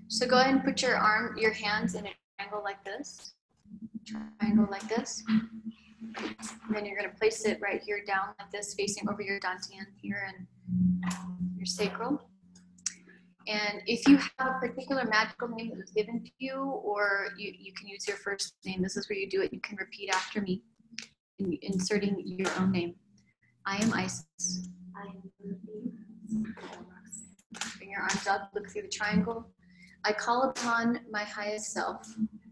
So go ahead and put your hands in a triangle like this. Triangle like this. And then you're going to place it right here down like this, facing over your dantian here and your sacral. And if you have a particular magical name that was given to you, or you can use your first name, this is where you do it. You can repeat after me, inserting your own name. I am Isis. I am. Bring your arms up, look through the triangle. I call upon my highest self.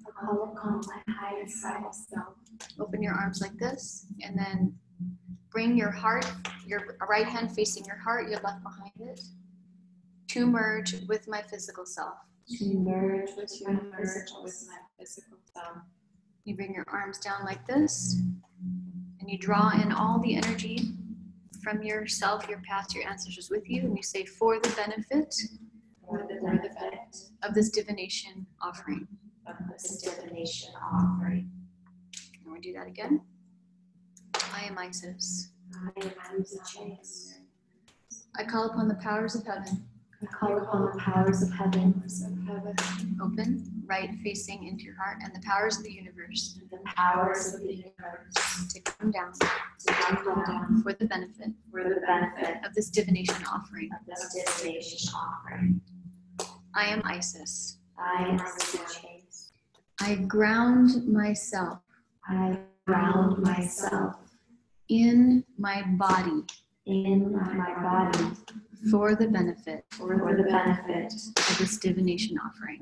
I call upon my highest self. Open your arms like this, and then bring your heart, your right hand facing your heart, your left behind it, to merge with my physical self. To merge with my physical self. You bring your arms down like this, and you draw in all the energy from yourself, your past, your ancestors with you, and you say, for the benefit of this divination offering. And we'll do that again. I am Isis. I am Isis. I call upon the powers of heaven. I call upon the powers of heaven. Open, right facing into your heart, and the powers of the universe. The powers of the universe. To come down. For the benefit. Of this divination offering. I am Isis. I am Isis. I ground myself. I ground myself. In my body. In my body. For the benefit. Of this divination offering.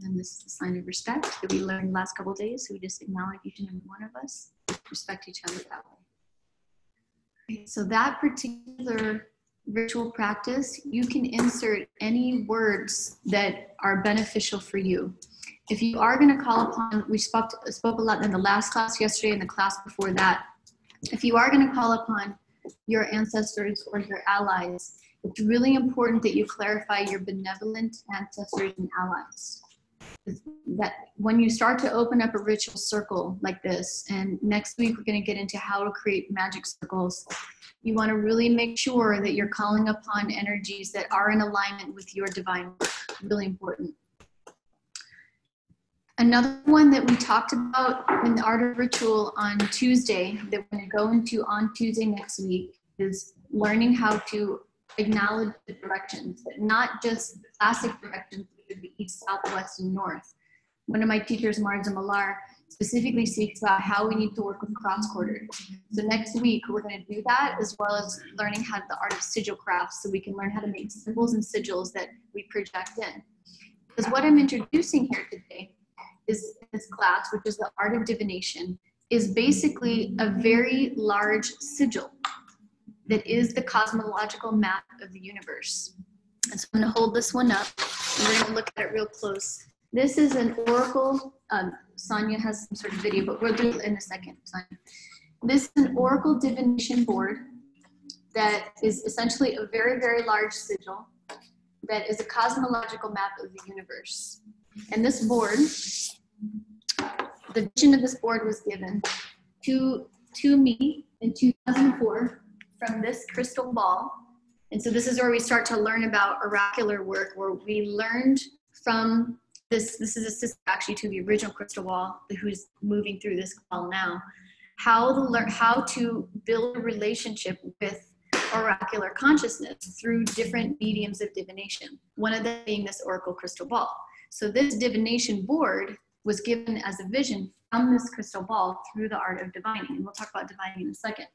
And this is the sign of respect that we learned last couple of days. So we just acknowledge each and every one of us, respect each other that way. Okay, so that particular ritual practice, you can insert any words that are beneficial for you. If you are going to call upon, we spoke a lot in the last class yesterday and the class before that. If you are going to call upon your ancestors or your allies, it's really important that you clarify your benevolent ancestors and allies. That when you start to open up a ritual circle like this, and next week we're going to get into how to create magic circles, you want to really make sure that you're calling upon energies that are in alignment with your divine work. Really important. Another one that we talked about in the Art of Ritual on Tuesday, that we're going to go into on Tuesday next week, is learning how to acknowledge the directions, but not just the classic directions, which would be east, south, west, and north. One of my teachers, Marza Malar, specifically speaks about how we need to work with cross quarters. So next week, we're going to do that, as well as learning how the art of sigil crafts, so we can learn how to make symbols and sigils that we project in. Because what I'm introducing here today is this class, which is the Art of Divination, is basically a very large sigil that is the cosmological map of the universe. And so I'm going to hold this one up, and we're going to look at it real close. This is an oracle. Sonia has some sort of video, but we'll do it in a second, Sonia. This is an oracle divination board that is essentially a very, very large sigil that is a cosmological map of the universe. And this board, the vision of this board was given to me in 2004 from this crystal ball. And so this is where we start to learn about oracular work, where we learned from this is a sister actually to the original crystal ball, who's moving through this ball now, how to build a relationship with oracular consciousness through different mediums of divination, one of them being this oracle crystal ball. So this divination board was given as a vision from this crystal ball through the art of divining. And we'll talk about divining in a second.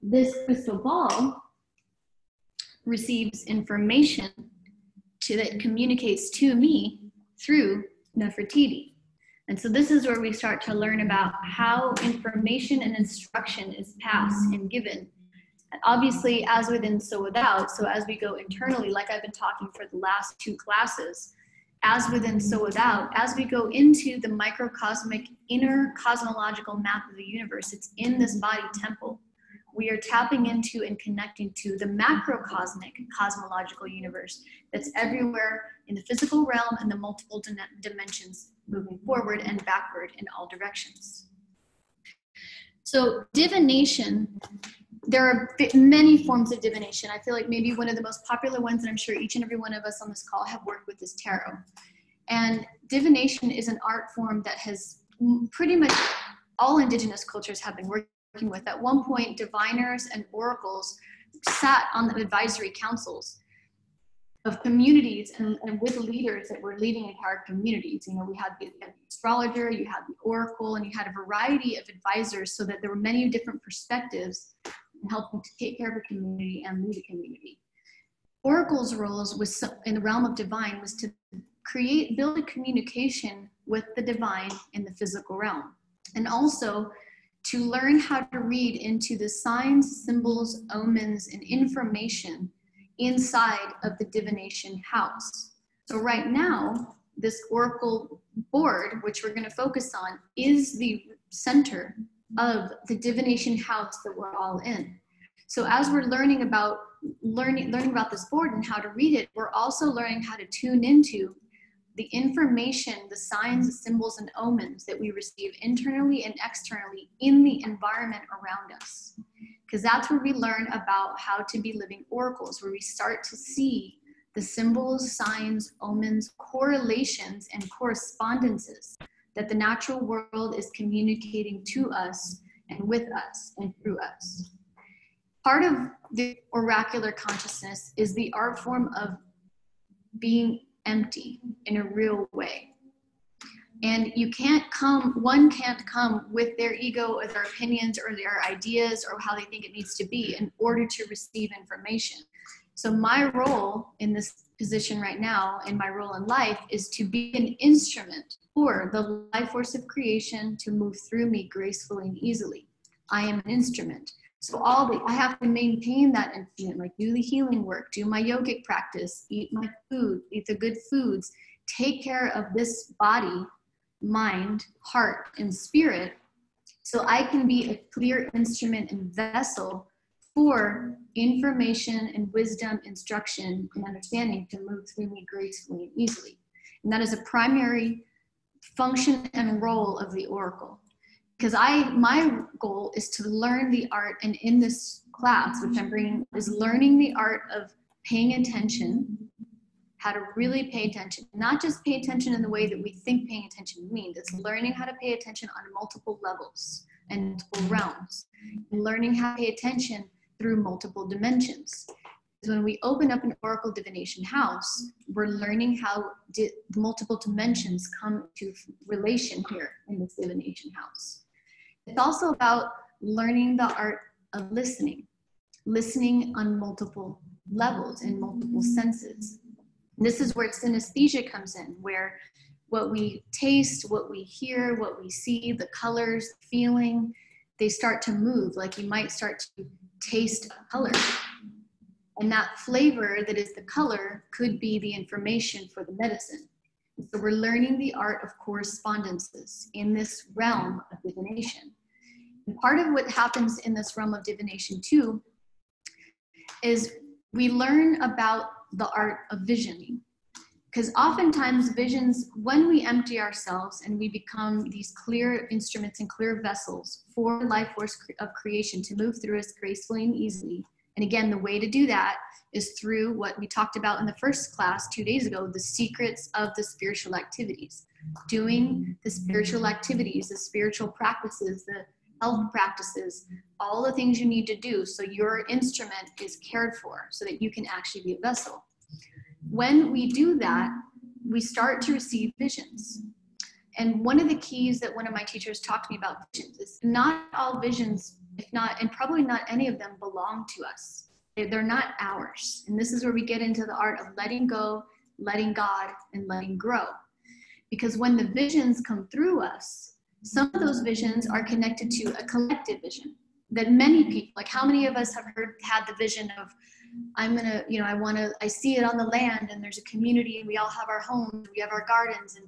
This crystal ball receives information that communicates to me through Nefertiti. And so this is where we start to learn about how information and instruction is passed and given. And obviously, as within, so without. So as we go internally, like I've been talking for the last 2 classes, as within, so without, as we go into the microcosmic inner cosmological map of the universe, it's in this body temple. We are tapping into and connecting to the macrocosmic cosmological universe that's everywhere in the physical realm and the multiple dimensions, moving forward and backward in all directions. So divination there are many forms of divination. I feel like maybe one of the most popular ones, and I'm sure each and every one of us on this call have worked with, is tarot. And divination is an art form that has pretty much all indigenous cultures have been working with. At one point, diviners and oracles sat on the advisory councils of communities and with leaders that were leading entire communities. You know, we had the astrologer, you had the oracle, and you had a variety of advisors, so that there were many different perspectives in helping to take care of a community and lead a community. Oracle's roles was in the realm of divine was to build a communication with the divine in the physical realm, and also to learn how to read into the signs, symbols, omens, and information inside of the divination house. So right now, this oracle board, which we're going to focus on, is the center of the divination house that we're all in. So as we're learning about this board and how to read it, we're also learning how to tune into the information, the signs, symbols, and omens that we receive internally and externally in the environment around us. Because that's where we learn about how to be living oracles, where we start to see the symbols, signs, omens, correlations, and correspondences that the natural world is communicating to us and with us and through us. Part of the oracular consciousness is the art form of being empty in a real way. And one can't come with their ego or their opinions or their ideas or how they think it needs to be in order to receive information. So my role in this position right now, and my role in life, is to be an instrument for the life force of creation to move through me gracefully and easily. I am an instrument. So I have to maintain that instrument, like do the healing work, do my yogic practice, eat my food, eat the good foods, take care of this body, mind, heart, and spirit, so I can be a clear instrument and vessel for information and wisdom, instruction, and understanding to move through me gracefully and easily. And that is a primary function and role of the oracle. Because my goal is to learn the art, and in this class, which I'm bringing, is learning the art of paying attention, how to really pay attention, not just pay attention in the way that we think paying attention means. It's learning how to pay attention on multiple levels and multiple realms, and learning how to pay attention through multiple dimensions. Because when we open up an oracle divination house, we're learning how multiple dimensions come to relation here in this divination house. It's also about learning the art of listening on multiple levels and multiple senses. And this is where synesthesia comes in, where what we taste, what we hear, what we see, the colors, feeling, they start to move. Like you might start to taste a color. And that flavor that is the color could be the information for the medicine. So we're learning the art of correspondences in this realm of divination. And part of what happens in this realm of divination too is we learn about the art of visioning. Because oftentimes visions, when we empty ourselves and we become these clear instruments and clear vessels for the life force of creation to move through us gracefully and easily. And again, the way to do that is through what we talked about in the first class 2 days ago, the secrets of the spiritual activities. Doing the spiritual activities, the spiritual practices, the health practices, all the things you need to do so your instrument is cared for so that you can actually be a vessel. When we do that, we start to receive visions. And one of the keys that one of my teachers talked to me about visions is not all visions, if not, and probably not any of them, belong to us. They're not ours. And this is where we get into the art of letting go, letting God, and letting grow. Because when the visions come through us, some of those visions are connected to a collective vision that many people, like how many of us have had the vision of, I see it on the land and there's a community and we all have our homes, we have our gardens, and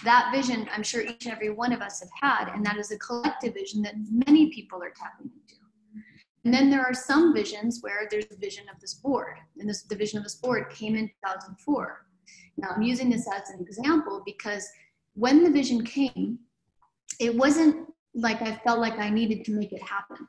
that vision, I'm sure each and every one of us have had, and that is a collective vision that many people are tapping into. And then there are some visions where there's a vision of this board, and the vision of this board came in 2004. Now I'm using this as an example because when the vision came, it wasn't like I felt like I needed to make it happen.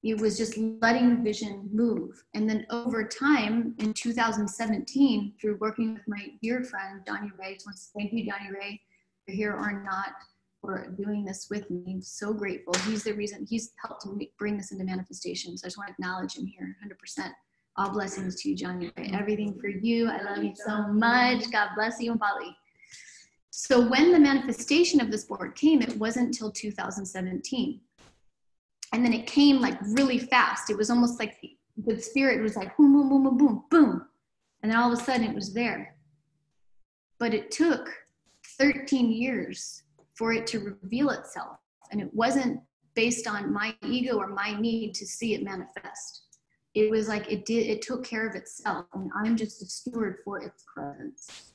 It was just letting the vision move. And then over time, in 2017, through working with my dear friend, Johnny Ray, thank you, Johnny Ray, if you're here or not, for doing this with me. I'm so grateful. He's the reason, he's helped to bring this into manifestation. So I just want to acknowledge him here, 100%. All blessings to you, Johnny Ray. Everything for you. I love you so much. God bless you, Bali. So when the manifestation of this board came, it wasn't until 2017. And then it came like really fast. It was almost like the spirit was like boom, boom, boom, boom, boom, boom. And then all of a sudden it was there. But it took 13 years for it to reveal itself. And it wasn't based on my ego or my need to see it manifest. It was like it took care of itself. And I'm just a steward for its presence.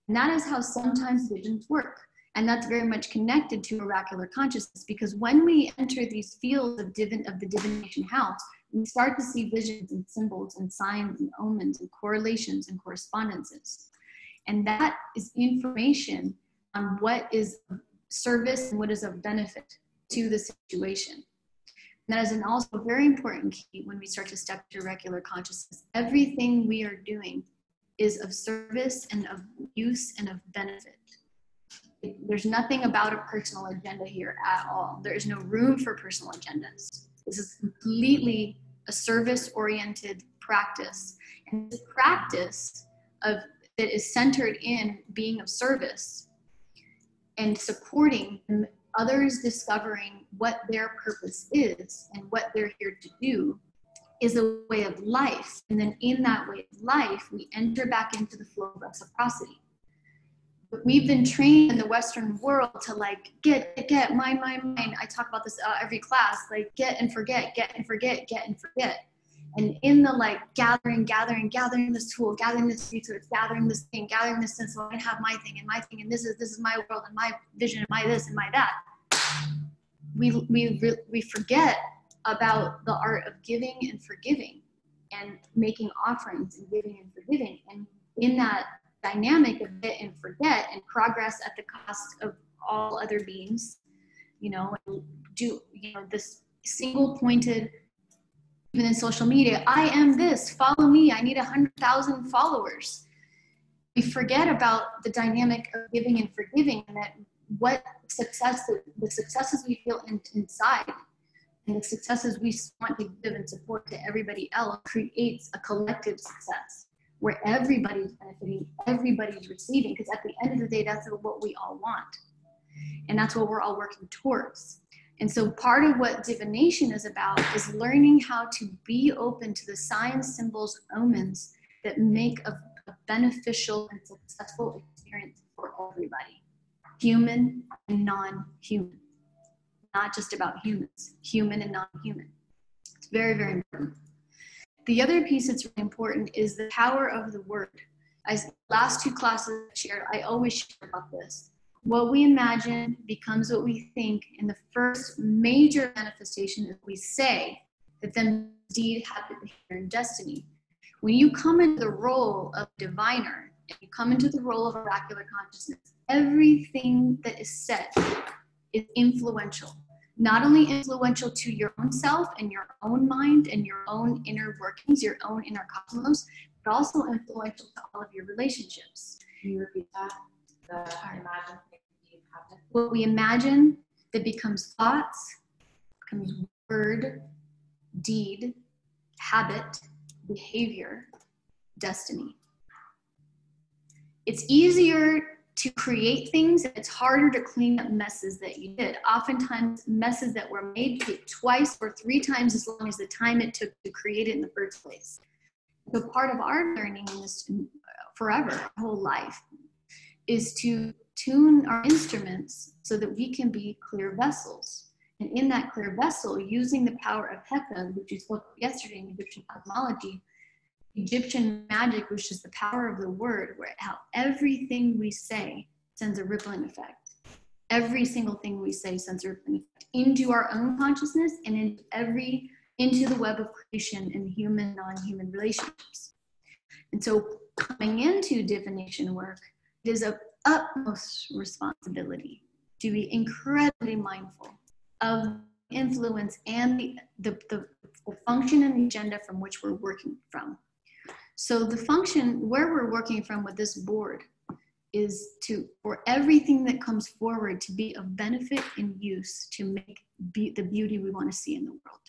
And that is how sometimes visions work. And that's very much connected to oracular consciousness, because when we enter these fields of the divination house, we start to see visions and symbols and signs and omens and correlations and correspondences. And that is information on what is of service and what is of benefit to the situation. And that is also a very important key when we start to step into oracular consciousness. Everything we are doing is of service and of use and of benefit. There's nothing about a personal agenda here at all. There is no room for personal agendas. This is completely a service-oriented practice. And this practice that is centered in being of service and supporting others discovering what their purpose is and what they're here to do is a way of life. And then in that way of life, we enter back into the flow of reciprocity. But we've been trained in the Western world to like get, mine. I talk about this every class, like get and forget, get and forget, get and forget. And in the like gathering this tool, gathering this resource, gathering this thing, gathering this thing, so I can have my thing, and this is my world and my vision and my this and my that. We forget about the art of giving and forgiving and making offerings and giving and forgiving. And in that dynamic of get and forget and progress at the cost of all other beings, this single pointed, even in social media, I am this, follow me, I need 100,000 followers. We forget about the dynamic of giving and forgiving, and that the successes we feel inside and the successes we want to give and support to everybody else creates a collective success where everybody's benefiting, everybody's receiving, because at the end of the day, that's what we all want. And that's what we're all working towards. And so part of what divination is about is learning how to be open to the signs, symbols, omens that make a beneficial and successful experience for everybody, human and non-human. Not just about humans, human and non-human. It's very, very important. The other piece that's really important is the power of the word. As last two classes I shared, I always share about this. What we imagine becomes what we think, and the first major manifestation is we say that then deed happens here in destiny. When you come into the role of diviner, and you come into the role of oracular consciousness, everything that is said is influential. Not only influential to your own self and your own mind and your own inner workings, your own inner cosmos, but also influential to all of your relationships. Can you repeat that? Imagine things happen. What we imagine that becomes thoughts, becomes word, deed, habit, behavior, destiny. It's easier to create things, it's harder to clean up messes that you did. Oftentimes, messes that were made take twice or 3 times as long as the time it took to create it in the first place. So part of our learning in this forever, our whole life, is to tune our instruments so that we can be clear vessels. And in that clear vessel, using the power of Heka, which we spoke yesterday in Egyptian cosmology, Egyptian magic, which is the power of the word, where how everything we say sends a rippling effect. Every single thing we say sends a rippling effect into our own consciousness and into the web of creation and human, non-human relationships. And so coming into divination work, it is of utmost responsibility to be incredibly mindful of influence, and the function and the agenda from which we're working from. So the function where we're working from with this board is for everything that comes forward to be of benefit and use to make the beauty we want to see in the world.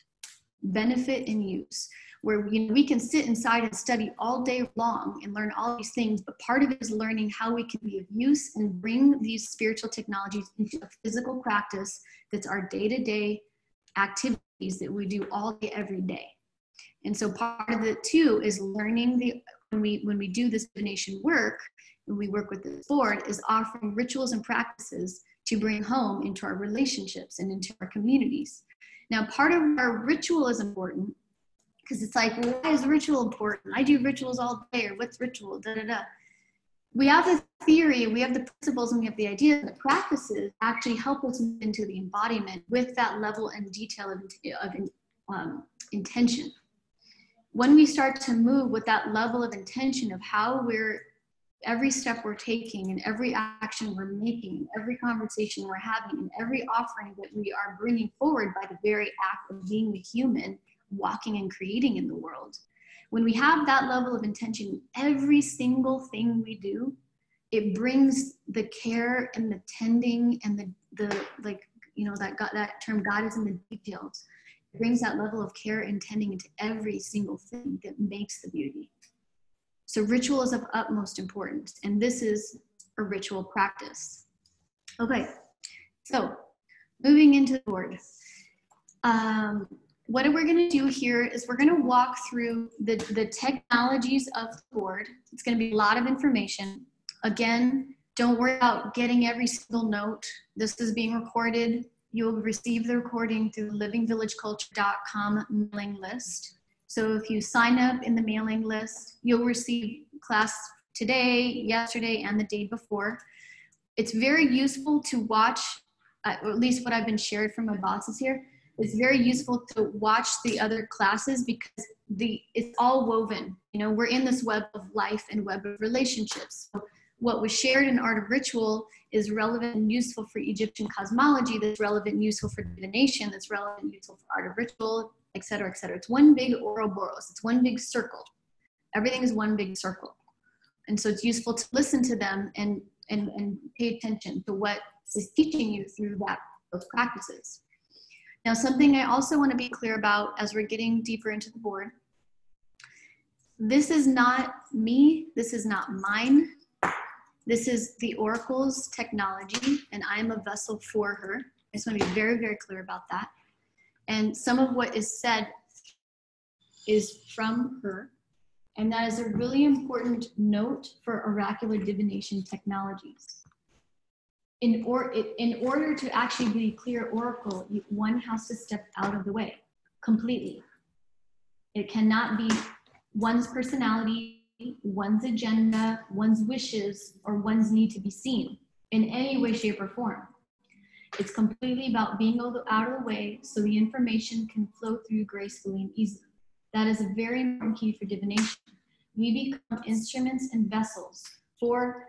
Benefit and use, where we can sit inside and study all day long and learn all these things, but part of it is learning how we can be of use and bring these spiritual technologies into a physical practice that's our day-to-day activities that we do all day, every day. And so part of it too is learning when we do this divination work, when we work with this board, is offering rituals and practices to bring home into our relationships and into our communities. Now, part of our ritual is important because it's like, well, why is ritual important? I do rituals all day, or what's ritual, da, da, da. We have the theory, we have the principles, and we have the ideas, and the practices actually help us move into the embodiment with that level and detail of intention. When we start to move with that level of intention of how every step we're taking and every action we're making, every conversation we're having, and every offering that we are bringing forward by the very act of being the human, walking and creating in the world. When we have that level of intention, every single thing we do, it brings the care and the tending and that term, God is in the details. It brings that level of care and tending into every single thing that makes the beauty. So ritual is of utmost importance, and this is a ritual practice. Okay, so moving into the board. What we're going to do here is we're going to walk through the technologies of the board. It's going to be a lot of information. Again, don't worry about getting every single note. This is being recorded. You'll receive the recording through the livingvillageculture.com mailing list. So if you sign up in the mailing list, you'll receive class today, yesterday, and the day before. It's very useful to watch, or at least what I've been shared from my bosses here, it's very useful to watch the other classes because it's all woven. We're in this web of life and web of relationships. So what was shared in Art of Ritual is relevant and useful for Egyptian cosmology, that's relevant and useful for divination, that's relevant and useful for Art of Ritual, et cetera, et cetera. It's one big Ouroboros. It's one big circle. Everything is one big circle. And so it's useful to listen to them and pay attention to what is teaching you through those practices. Now, something I also want to be clear about as we're getting deeper into the board, this is not me, this is not mine. This is the Oracle's technology, and I'm a vessel for her. I just want to be very, very clear about that. And some of what is said is from her. And that is a really important note for oracular divination technologies. In order to actually be a clear oracle, one has to step out of the way completely. It cannot be one's personality, one's agenda, one's wishes, or one's need to be seen in any way, shape, or form. It's completely about being out of the way so the information can flow through gracefully and easily. That is a very important key for divination. We become instruments and vessels for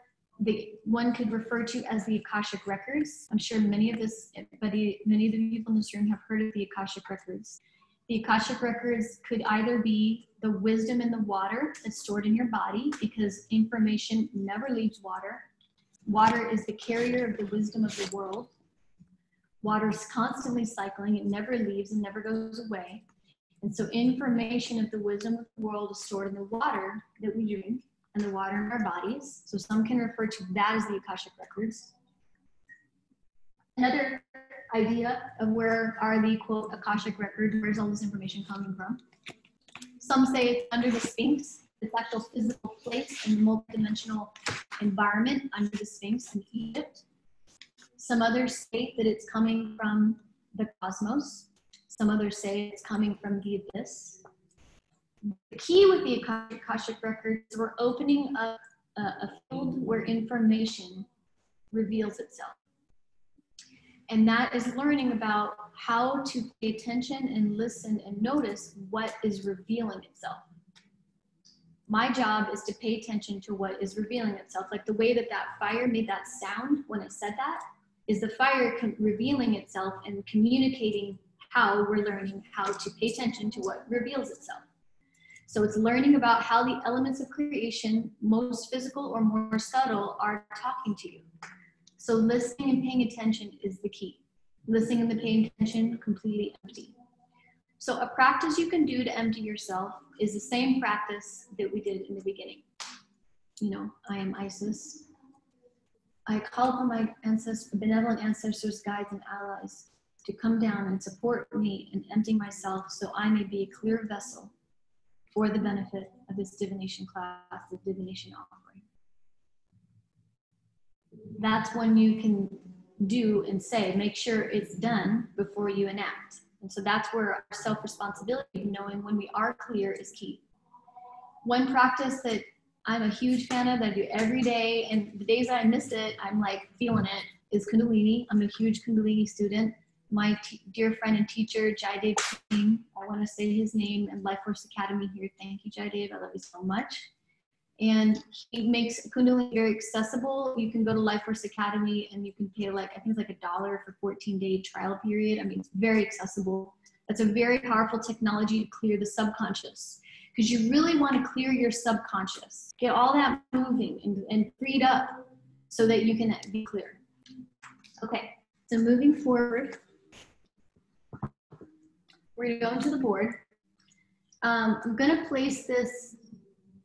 one could refer to as the Akashic Records. I'm sure many of the people in this room have heard of the Akashic Records. The Akashic Records could either be the wisdom in the water that's stored in your body, because information never leaves water. Water is the carrier of the wisdom of the world. Water is constantly cycling. It never leaves and never goes away. And so information of the wisdom of the world is stored in the water that we drink and the water in our bodies. So some can refer to that as the Akashic Records. Another idea of where are the, quote, Akashic Records, where's all this information coming from? Some say it's under the Sphinx, its actual physical place and multidimensional environment under the Sphinx in Egypt. Some others say that it's coming from the cosmos. Some others say it's coming from the abyss. The key with the Akashic Records is we're opening up a field where information reveals itself. And that is learning about how to pay attention and listen and notice what is revealing itself. My job is to pay attention to what is revealing itself. Like the way that fire made that sound when I said that is the fire revealing itself and communicating how we're learning how to pay attention to what reveals itself. So it's learning about how the elements of creation, most physical or more subtle, are talking to you. So listening and paying attention is the key. Listening and paying attention, completely empty. So a practice you can do to empty yourself is the same practice that we did in the beginning. You know, I am Isis. I call upon my ancestors, benevolent ancestors, guides, and allies to come down and support me in emptying myself so I may be a clear vessel for the benefit of this divination class, the divination offering. That's when you can do and say, make sure it's done before you enact. And so that's where our self-responsibility, knowing when we are clear, is key. One practice that I'm a huge fan of, that I do every day, and the days I miss it, I'm like feeling it, is Kundalini. I'm a huge Kundalini student. My dear friend and teacher, Jaidev Singh, I want to say his name, and Life Force Academy here. Thank you, Jaidev. I love you so much. And he makes Kundalini very accessible. You can go to Life Force Academy and you can pay like, I think it's like $1 for 14-day trial period. I mean, it's very accessible. It's a very powerful technology to clear the subconscious, because you really want to clear your subconscious. Get all that moving and freed up so that you can be clear. Okay, so moving forward, we're going to go into the board. I'm going to place this,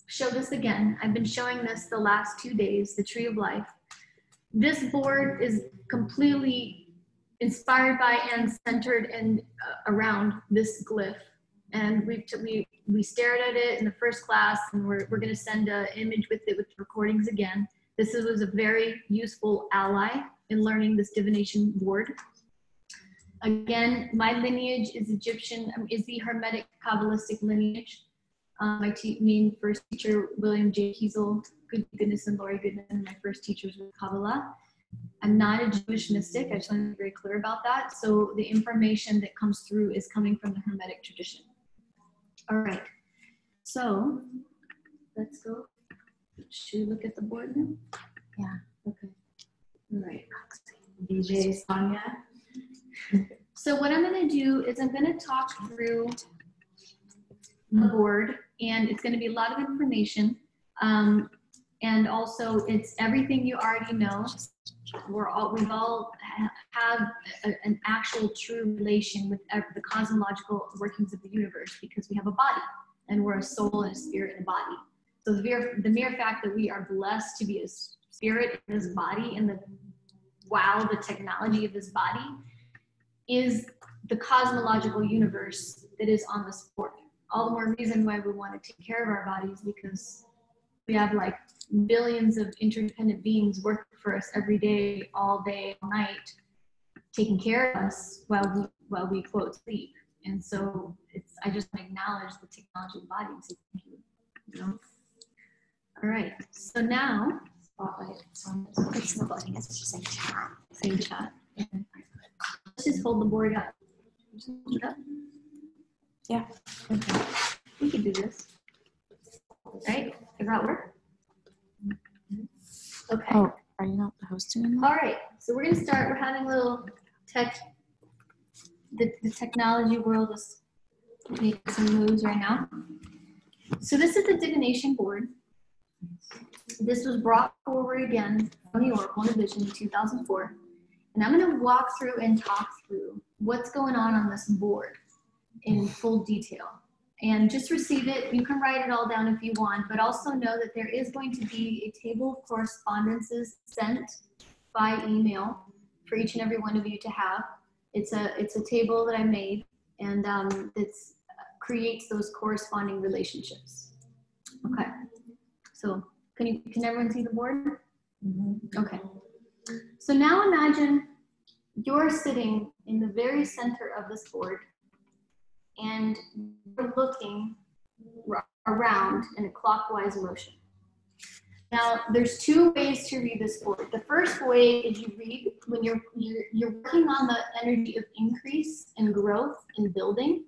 show this again. I've been showing this the last 2 days, the Tree of Life. This board is completely inspired by and centered and around this glyph. And we stared at it in the first class, and we're going to send an image with it with recordings again. This was a very useful ally in learning this divination board. Again, my lineage is Egyptian, is the Hermetic Kabbalistic lineage. Me and first teacher, William J. Kiesel, Goodness and Laurie Goodman, my first teachers with Kabbalah. I'm not a Jewish mystic. I just want to be very clear about that. So the information that comes through is coming from the Hermetic tradition. All right, so let's go. Should we look at the board now? Yeah. Okay. All right. DJ Sonia. So what I'm going to do is I'm going to talk through the board, and it's going to be a lot of information. And also it's everything you already know. We've all have an actual true relation with the cosmological workings of the universe, because we have a body, and we're a soul and a spirit and a body. So the mere fact that we are blessed to be a spirit in this body, and the technology of this body is the cosmological universe that is on this board. All the more reason why we want to take care of our bodies, because we have like billions of interdependent beings working for us every day, all night, taking care of us while we quote sleep. And so I just want to acknowledge the technology of the body and say thank you. You know? All right. So now, spotlight. Same chat. Same chat. Okay. Let's just hold the board up. Just hold it up. Yeah. Okay. We can do this. Right? Does that work? Okay. Oh, are you not hosting them? All right. So we're going to start. We're having a little the technology world is making some moves right now. So this is the divination board. This was brought forward again from the Oracle in a vision in 2004. And I'm going to walk through and talk through what's going on this board in full detail. And just receive it. You can write it all down if you want, but also know that there is going to be a table of correspondences sent by email for each and every one of you to have. It's a table that I made, and that creates those corresponding relationships. Okay. So can everyone see the board? Mm-hmm. Okay. So now imagine you're sitting in the very center of this board, and you're looking around in a clockwise motion. Now, there's two ways to read this board. The first way is you read when you're working on the energy of increase and growth and building,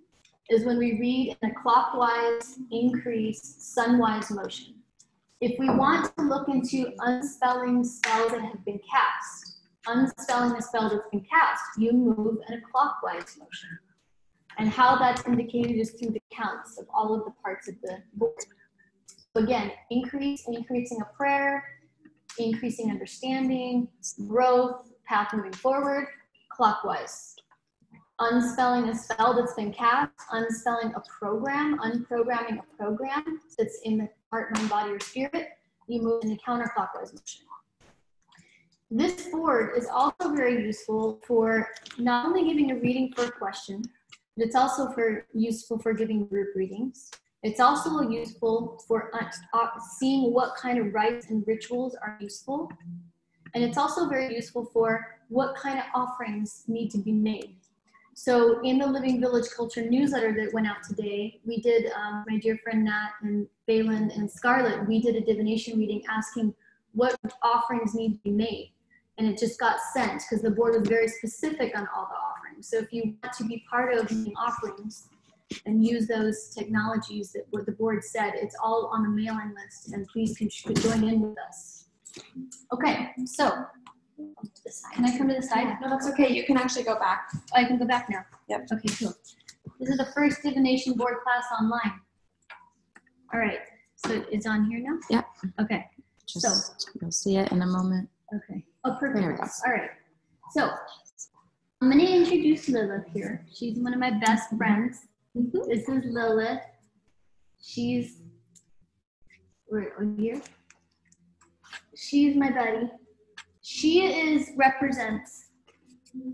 is when we read in a clockwise, increase, sunwise motion. If we want to look into unspelling spells that have been cast, unspelling a spell that's been cast, you move in a clockwise motion. And how that's indicated is through the counts of all of the parts of the board. So again, increasing a prayer, increasing understanding, growth, path moving forward, clockwise. Unspelling a spell that's been cast, unspelling a program, unprogramming a program that's in the heart, mind, body, or spirit, you move in the counterclockwise motion. This board is also very useful for not only giving a reading for a question, but it's also useful for giving group readings. It's also useful for seeing what kind of rites and rituals are useful. And it's also very useful for what kind of offerings need to be made. So in the Living Village Culture newsletter that went out today, we did, my dear friend Nat and Balin and Scarlett, we did a divination reading asking what offerings need to be made. And it just got sent because the board was very specific on all the offerings. So if you want to be part of making offerings and use those technologies that what the board said, it's all on the mailing list, and please join in with us. Okay, so. To the side. Can I come to the side? No, that's okay. You can actually go back. Oh, I can go back now. Yep. Okay, cool. This is the first divination board class online. All right. So it's on here now? Yep. Okay. You'll see it in a moment. Okay. Oh, perfect. There we go. All right. So I'm going to introduce Lilith here. She's one of my best friends. This is Lilith. She's here. She's my buddy. She represents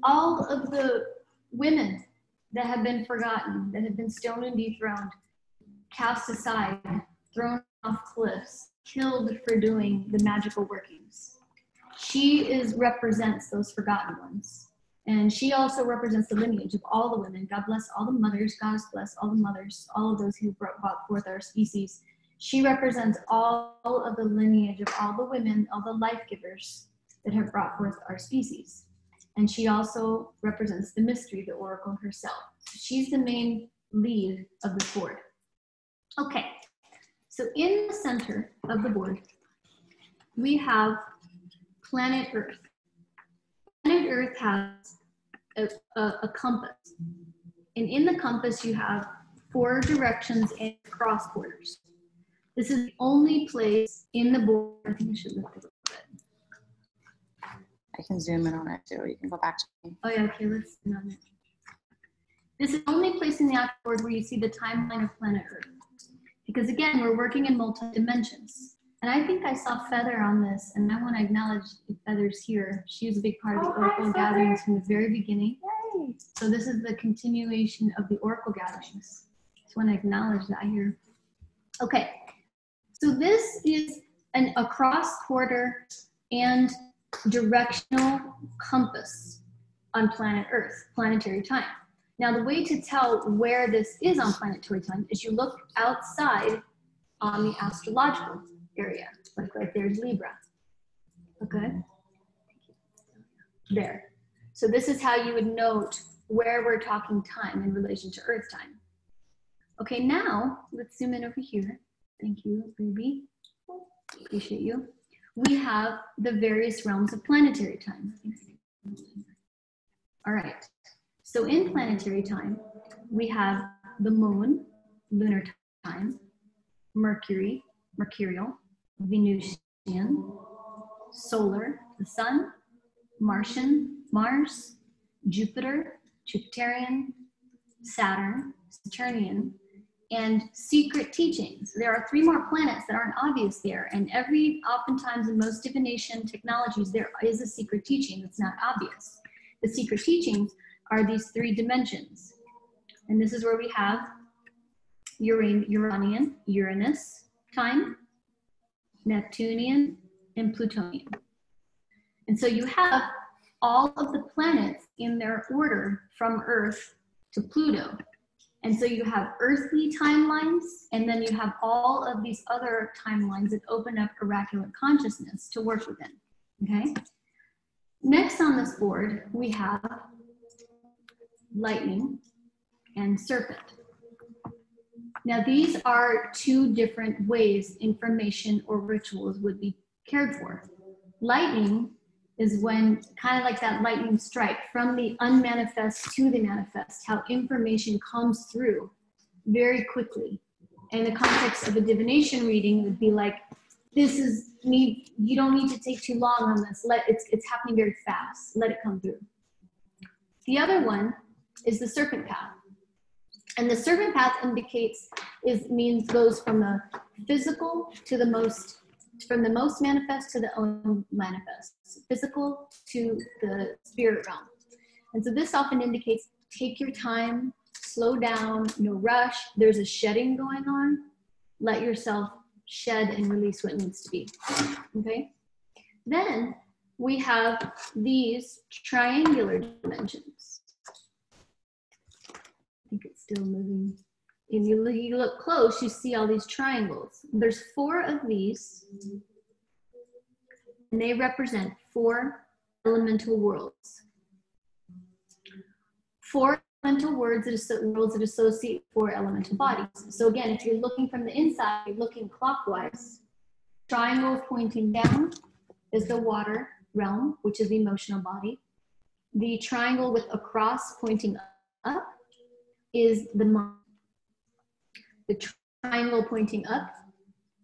all of the women that have been forgotten, that have been stoned and dethroned, cast aside, thrown off cliffs, killed for doing the magical workings. She represents those forgotten ones. And she also represents the lineage of all the women. God bless all the mothers. God bless all the mothers, all of those who brought forth our species. She represents all of the lineage of all the women, all the life givers that have brought forth our species. And she also represents the mystery, the oracle herself. She's the main lead of the board. Okay, so in the center of the board, we have planet Earth. Planet Earth has a compass. And in the compass, you have 4 directions and cross borders. This is the only place in the board, I think I should lift it a little bit. I can zoom in on it too. You can go back to me. Oh yeah, okay, let's zoom on it. This is the only place in the app board where you see the timeline of planet Earth. Because again, we're working in multi-dimensions. And I think I saw Feather on this, and I want to acknowledge Feather's here. She was a big part of the Oracle gatherings from the very beginning. Yay. So this is the continuation of the Oracle gatherings. Just want to acknowledge that here. Okay, so this is a cross-quarter and directional compass on planet Earth, planetary time. Now, the way to tell where this is on planetary time is you look outside on the astrological area, like right there's Libra. Okay? There. So this is how you would note where we're talking time in relation to Earth time. Okay, now let's zoom in over here. Thank you, Ruby. Appreciate you. We have the various realms of planetary time. All right. So in planetary time, we have the moon, lunar time, Mercury, mercurial, Venusian, solar, the sun, Martian, Mars, Jupiter, Jupiterian, Saturn, Saturnian, and secret teachings. There are 3 more planets that aren't obvious there, and oftentimes in most divination technologies, there is a secret teaching that's not obvious. The secret teachings are these 3 dimensions. And this is where we have Uranian, Uranus time, Neptunian, and Plutonian. And so you have all of the planets in their order from Earth to Pluto. And so you have earthly timelines, and then you have all of these other timelines that open up oracular consciousness to work within, okay? Next on this board, we have lightning and serpent. Now these are 2 different ways information or rituals would be cared for. Lightning is when, kind of like that lightning strike, from the unmanifest to the manifest, how information comes through very quickly. In the context of a divination reading, it would be like, this is me, you don't need to take too long on this. It's happening very fast. Let it come through. The other one is the serpent path. And the serpent path goes from the physical to the most, from the most manifest to the unmanifest, physical to the spirit realm. And so this often indicates take your time, slow down, no rush. There's a shedding going on. Let yourself shed and release what needs to be. Okay? Then we have these triangular dimensions. I think it's still moving. If you look close, you see all these triangles. There's 4 of these, and they represent 4 elemental worlds. 4 elemental worlds that associate 4 elemental bodies. So again, if you're looking from the inside, you're looking clockwise. Triangle pointing down is the water realm, which is the emotional body. The triangle with a cross pointing up is the mind. The triangle pointing up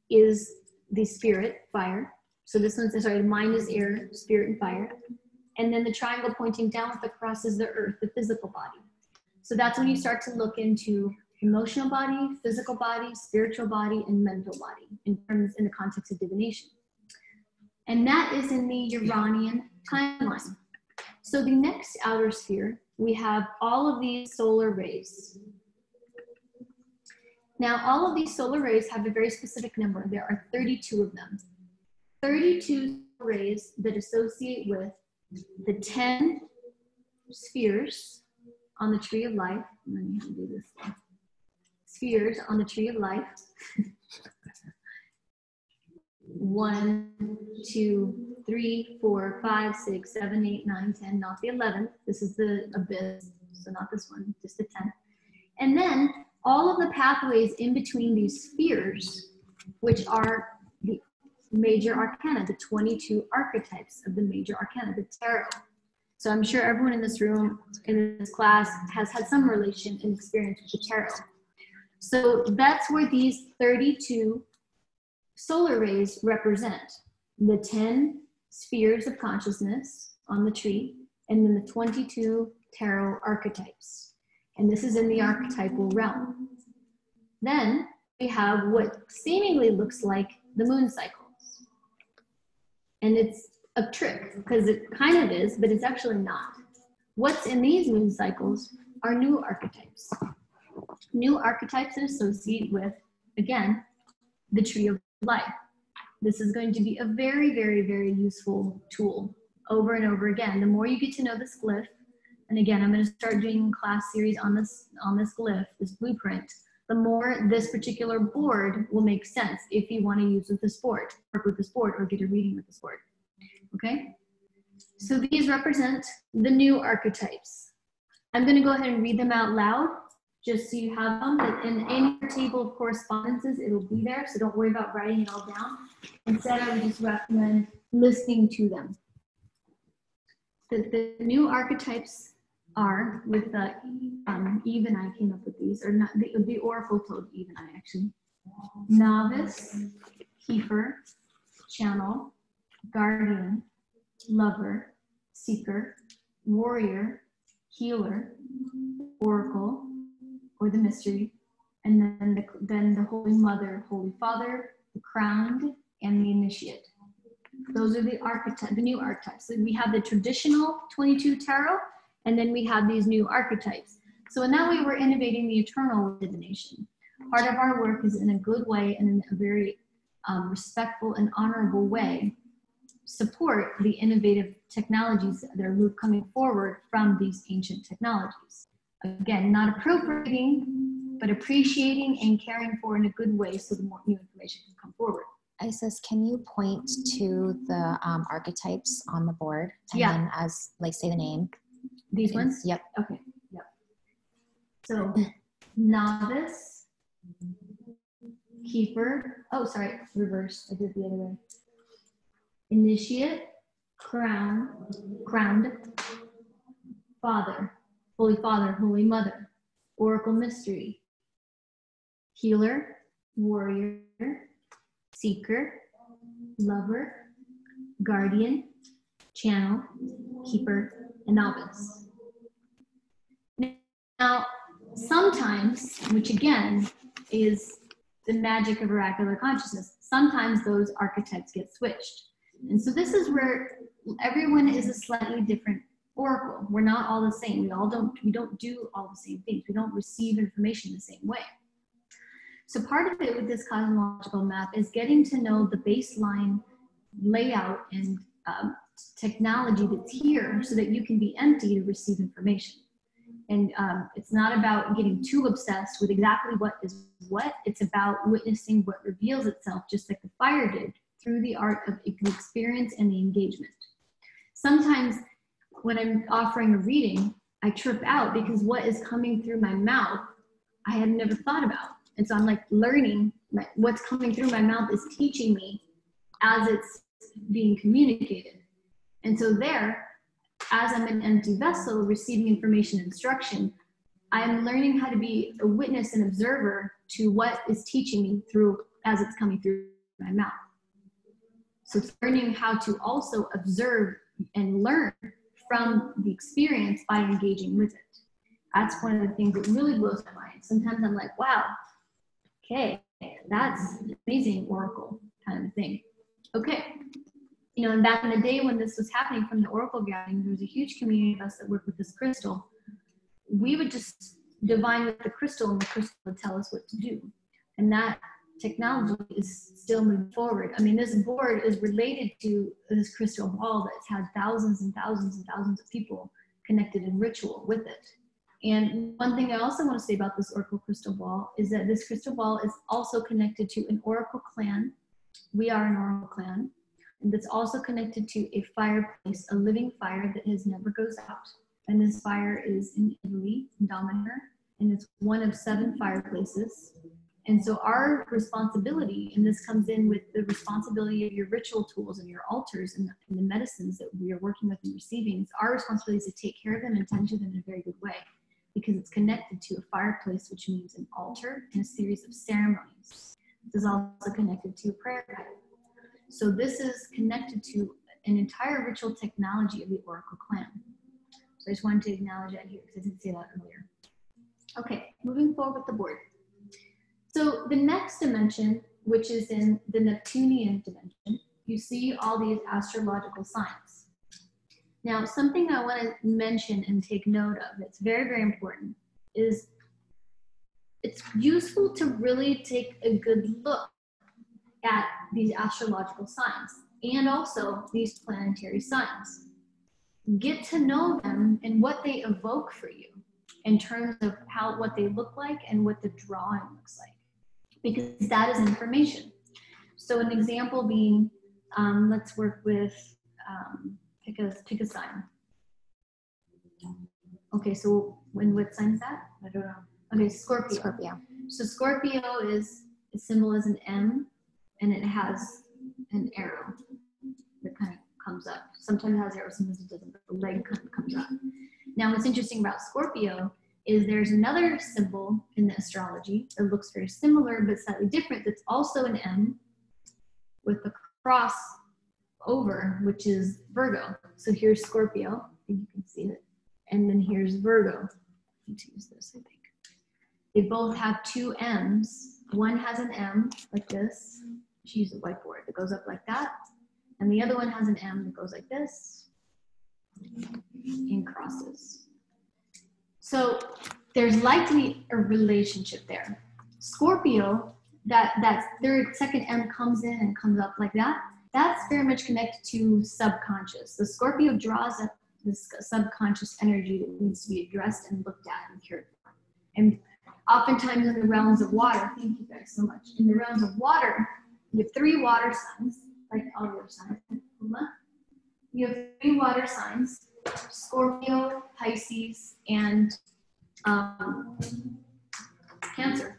is the spirit, fire. So this one's, sorry, the mind is air, spirit and fire. And then the triangle pointing down with the cross is the earth, the physical body. So that's when you start to look into emotional body, physical body, spiritual body, and mental body in the context of divination. And that is in the Uranian timeline. So the next outer sphere, we have all of these solar rays. Now, all of these solar rays have a very specific number. There are 32 of them. 32 rays that associate with the 10 spheres on the tree of life. Let me do this one. Spheres on the tree of life. 1, 2, 3, 4, 5, 6, 7, 8, 9, 10, not the 11th. This is the abyss, so not this one, just the 10th. And then all of the pathways in between these spheres, which are the major arcana, the 22 archetypes of the major arcana, the tarot. So I'm sure everyone in this room, in this class, has had some relation and experience with the tarot. So that's where these 32 solar rays represent the 10 spheres of consciousness on the tree, and then the 22 tarot archetypes. And this is in the archetypal realm. Then we have what seemingly looks like the moon cycles. And it's a trick, because it kind of is, but it's actually not. What's in these moon cycles are new archetypes. New archetypes that associate with, again, the tree of life. This is going to be a very, very, very useful tool over and over again. The more you get to know this glyph, and again, I'm going to start doing class series on this glyph, this blueprint, the more this particular board will make sense if you want to use with this board, work with this board, or get a reading with this board. Okay? So these represent the new archetypes. I'm going to go ahead and read them out loud, just so you have them. But in any table of correspondences, it'll be there, so don't worry about writing it all down. Instead, I would just recommend listening to them. The new archetypes are, with Eve and I came up with these, or not, the oracle told Eve and I actually. Novice, keeper, channel, guardian, lover, seeker, warrior, healer, oracle, or the mystery, and then the Holy Mother, Holy Father, the crowned, and the initiate. Those are the archetypes, the new archetypes. So we have the traditional 22 tarot, and then we have these new archetypes. So in that way, we're innovating the eternal divination. Part of our work is in a good way and in a very respectful and honorable way, support the innovative technologies that are coming forward from these ancient technologies. Again, not appropriating, but appreciating and caring for in a good way so the more new information can come forward. Isis, can you point to the archetypes on the board? And Yeah. then as, like, say the name. These ones? Yep. Okay, yep. So, novice, keeper, oh, sorry, reverse, I did it the other way. Initiate, crowned, Father, Holy Mother, Oracle Mystery, Healer, Warrior, Seeker, Lover, Guardian, Channel, Keeper, and Novice. Now, sometimes, which again is the magic of oracular consciousness, sometimes those archetypes get switched. And so this is where everyone is a slightly different oracle. We're not all the same. We don't do all the same things. We don't receive information the same way. So part of it with this cosmological map is getting to know the baseline layout and technology that's here so that you can be empty to receive information. And it's not about getting too obsessed with exactly what is what. It's about witnessing what reveals itself, just like the fire did, through the art of the experience and the engagement. Sometimes when I'm offering a reading, I trip out because what is coming through my mouth, I had never thought about. And so I'm like learning, what's coming through my mouth is teaching me as it's being communicated. And so there, as I'm an empty vessel receiving information and instruction, I'm learning how to be a witness and observer to what is teaching me through as it's coming through my mouth. So it's learning how to also observe and learn from the experience by engaging with it. That's one of the things that really blows my mind. Sometimes I'm like, wow, okay, that's an amazing oracle kind of thing. Okay. You know, and back in the day when this was happening from the oracle gathering, there was a huge community of us that worked with this crystal. We would just divine with the crystal and the crystal would tell us what to do. And that technology is still moving forward. I mean, this board is related to this crystal ball that's had thousands and thousands and thousands of people connected in ritual with it. And one thing I also want to say about this oracle crystal ball is that this crystal ball is also connected to an oracle clan. We are an oracle clan. And that's also connected to a fireplace, a living fire that never goes out. And this fire is in Italy, in Dominator, and it's one of 7 fireplaces. And so our responsibility, and this comes in with the responsibility of your ritual tools and your altars and the medicines that we are working with and receiving, our responsibility is to take care of them and tend to them in a very good way, because it's connected to a fireplace, which means an altar and a series of ceremonies. This is also connected to a prayer pipe. So this is connected to an entire ritual technology of the Oracle clan. So I just wanted to acknowledge that here because I didn't say that earlier. Okay, moving forward with the board. So the next dimension, which is in the Neptunian dimension, you see all these astrological signs. Now, something I want to mention and take note of that's very, very important is it's useful to really take a good look at these astrological signs and also these planetary signs. Get to know them and what they evoke for you in terms of what they look like and what the drawing looks like, because that is information. So an example being, let's work with, pick a sign. Okay, so what sign is that? I don't know. Okay, Scorpio. Scorpio. So Scorpio is, the symbol is an M, and it has an arrow that kind of comes up. Sometimes it has arrows, sometimes it doesn't, but the leg kind of comes up. Now, what's interesting about Scorpio is there's another symbol in the astrology that looks very similar but slightly different that's also an M with the cross over, which is Virgo. So here's Scorpio, I think you can see it. And then here's Virgo. I need to use this, I think. They both have 2 M's. One has an M like this. She used a whiteboard that goes up like that. And the other one has an M that goes like this and crosses. So there's likely a relationship there. Scorpio, that's their second M comes in and comes up like that. That's very much connected to subconscious. The Scorpio draws up this subconscious energy that needs to be addressed and looked at and cared for. And oftentimes in the realms of water, thank you guys so much. In the realms of water, you have 3 water signs, like all your signs. You have 3 water signs, Scorpio, Pisces, and Cancer.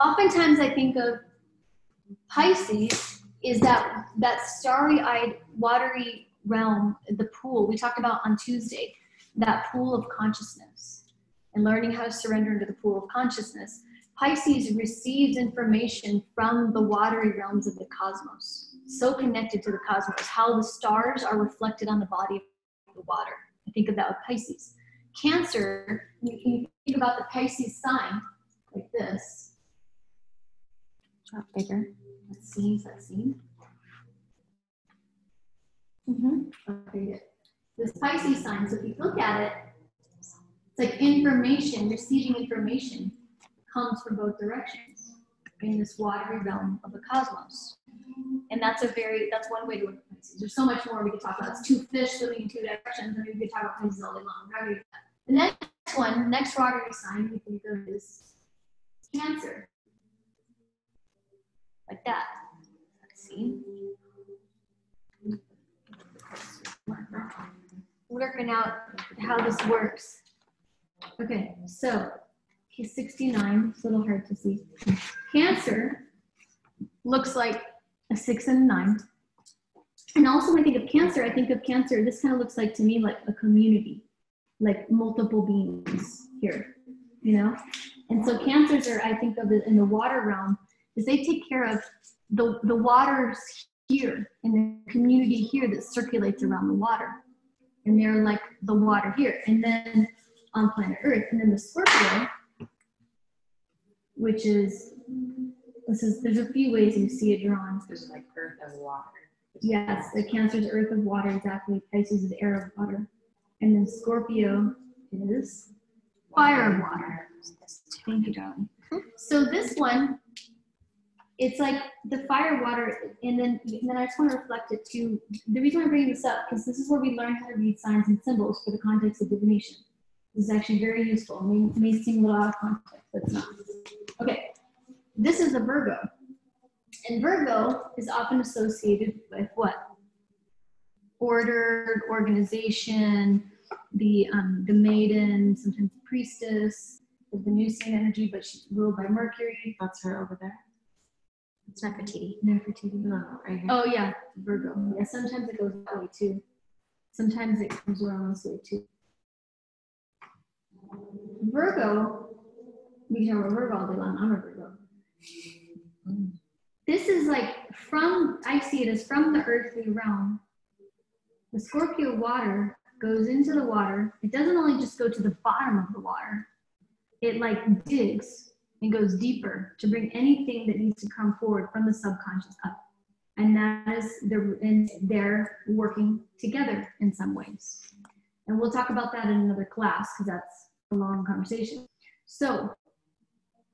Oftentimes I think of Pisces is that starry-eyed, watery realm, the pool we talked about on Tuesday, that pool of consciousness, and learning how to surrender into the pool of consciousness. Pisces receives information from the watery realms of the cosmos, so connected to the cosmos, how the stars are reflected on the body of the water. I think of that with Pisces. Cancer, you can think about the Pisces sign like this. Drop bigger. Let's see. Okay, good. This Pisces sign, so if you look at it, it's like information, receiving information comes from both directions in this watery realm of the cosmos. And that's one way to look at Pisces. There's so much more we could talk about. It's two fish swimming in two directions, and we could talk about Pisces all day long. The next watery sign we think of is Cancer. Like that. Let's see. Working out how this works. Okay, so he's 69. It's a little hard to see. Cancer looks like a 6 and a 9. And also when I think of Cancer, this kind of looks like to me like a community, like multiple beings here, you know? And so Cancers are, I think of it in the water realm, is they take care of the waters here and the community here that circulates around the water. And they're like the water here. And then on planet Earth, and then the Scorpio, which is, there's a few ways you see it drawn. There's like earth as water. Yes, the Cancer is earth of water, exactly. Pisces is air of water. And then Scorpio is fire of water. Thank you, darling. So this one, it's like the fire, water, and then I just want to reflect it to, the reason I'm bringing this up, because this is where we learn how to read signs and symbols for the context of divination. This is actually very useful. It may seem a little out of context, but it's not. Okay, this is a Virgo. And Virgo is often associated with what? Order, organization, the maiden, sometimes the priestess, the Venusian energy, but she's ruled by Mercury. That's her over there. It's Nefertiti. Nefertiti. No, right here. Oh yeah, Virgo. Yeah, sometimes it goes that way too. Sometimes it comes around this way too. Virgo, we can talk about Virgo all day long. I'm a Virgo. This is like I see it as from the earthly realm. The Scorpio water goes into the water. It doesn't only just go to the bottom of the water. It like digs and goes deeper to bring anything that needs to come forward from the subconscious up. And that is, they're working together in some ways. And we'll talk about that in another class because that's a long conversation. So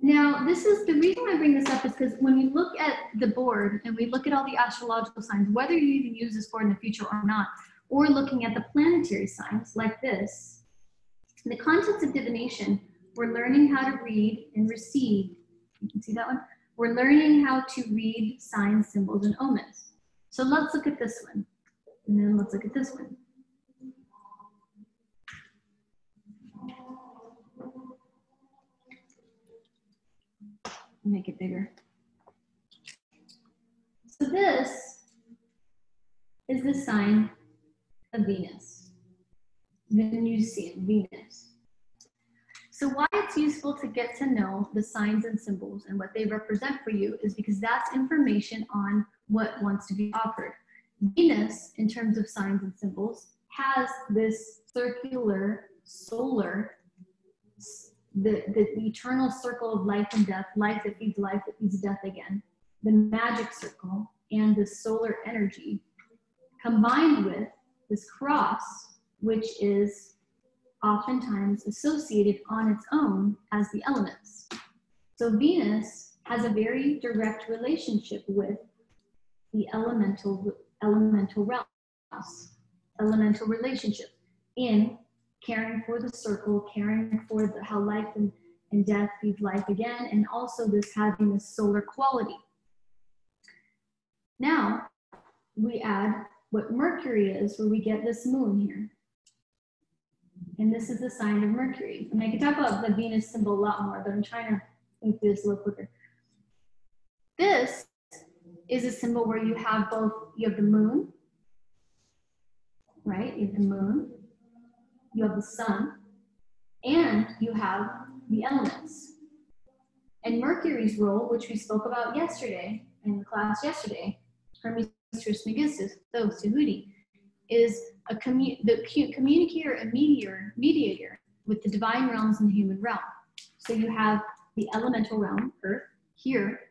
now this is the reason I bring this up, is because when you look at the board and we look at all the astrological signs, whether you even use this board in the future or not, or looking at the planetary signs like this, in the context of divination, we're learning how to read and receive. You can see that one? We're learning how to read signs, symbols, and omens. So let's look at this one. And then let's look at this one. Make it bigger. So this is the sign of Venus. Venusian, Venus. So why it's useful to get to know the signs and symbols and what they represent for you is because that's information on what wants to be offered. Venus, in terms of signs and symbols, has this circular, solar, the eternal circle of life and death, life that feeds death again, the magic circle, and the solar energy, combined with this cross, which is oftentimes associated on its own as the elements. So Venus has a very direct relationship with the elemental realms, elemental relationship in caring for the circle, caring for how life and death feeds life again, and also this having this solar quality. Now, we add what Mercury is, where we get this moon here. And this is the sign of Mercury. And I can talk about the Venus symbol a lot more, but I'm trying to move through this a little quicker. This is a symbol where you have both, you have the moon, right? You have the moon, you have the sun, and you have the elements. And Mercury's role, which we spoke about yesterday, in the class yesterday, Hermes Trismegistus, Suhudi, is the communicator and mediator with the divine realms and the human realm. So you have the elemental realm, Earth, here.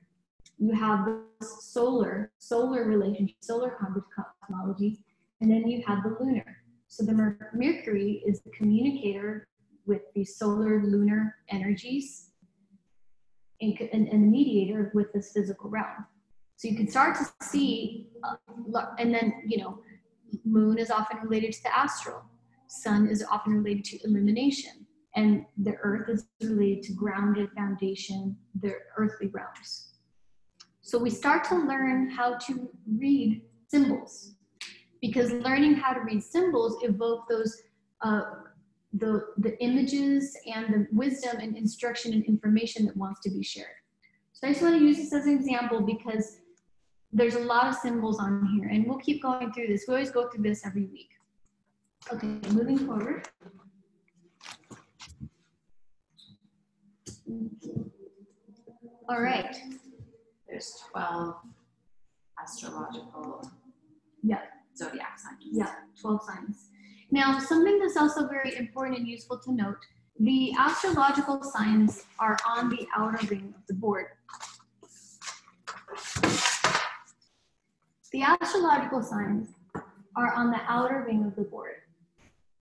You have the solar relationship, solar cosmology, and then you have the lunar. So the Mercury is the communicator with the solar lunar energies and the mediator with this physical realm. So you can start to see, and then, you know, moon is often related to the astral. Sun is often related to illumination. And the earth is related to grounded foundation, the earthly realms. So we start to learn how to read symbols, because learning how to read symbols evoke those, the images and the wisdom and instruction and information that wants to be shared. So I just want to use this as an example because there's a lot of symbols on here, and we'll keep going through this. We always go through this every week. Okay, moving forward. All right. There's 12 astrological zodiac signs. Yeah, 12 signs. Now, something that's also very important and useful to note, the astrological signs are on the outer ring of the board. The astrological signs are on the outer ring of the board.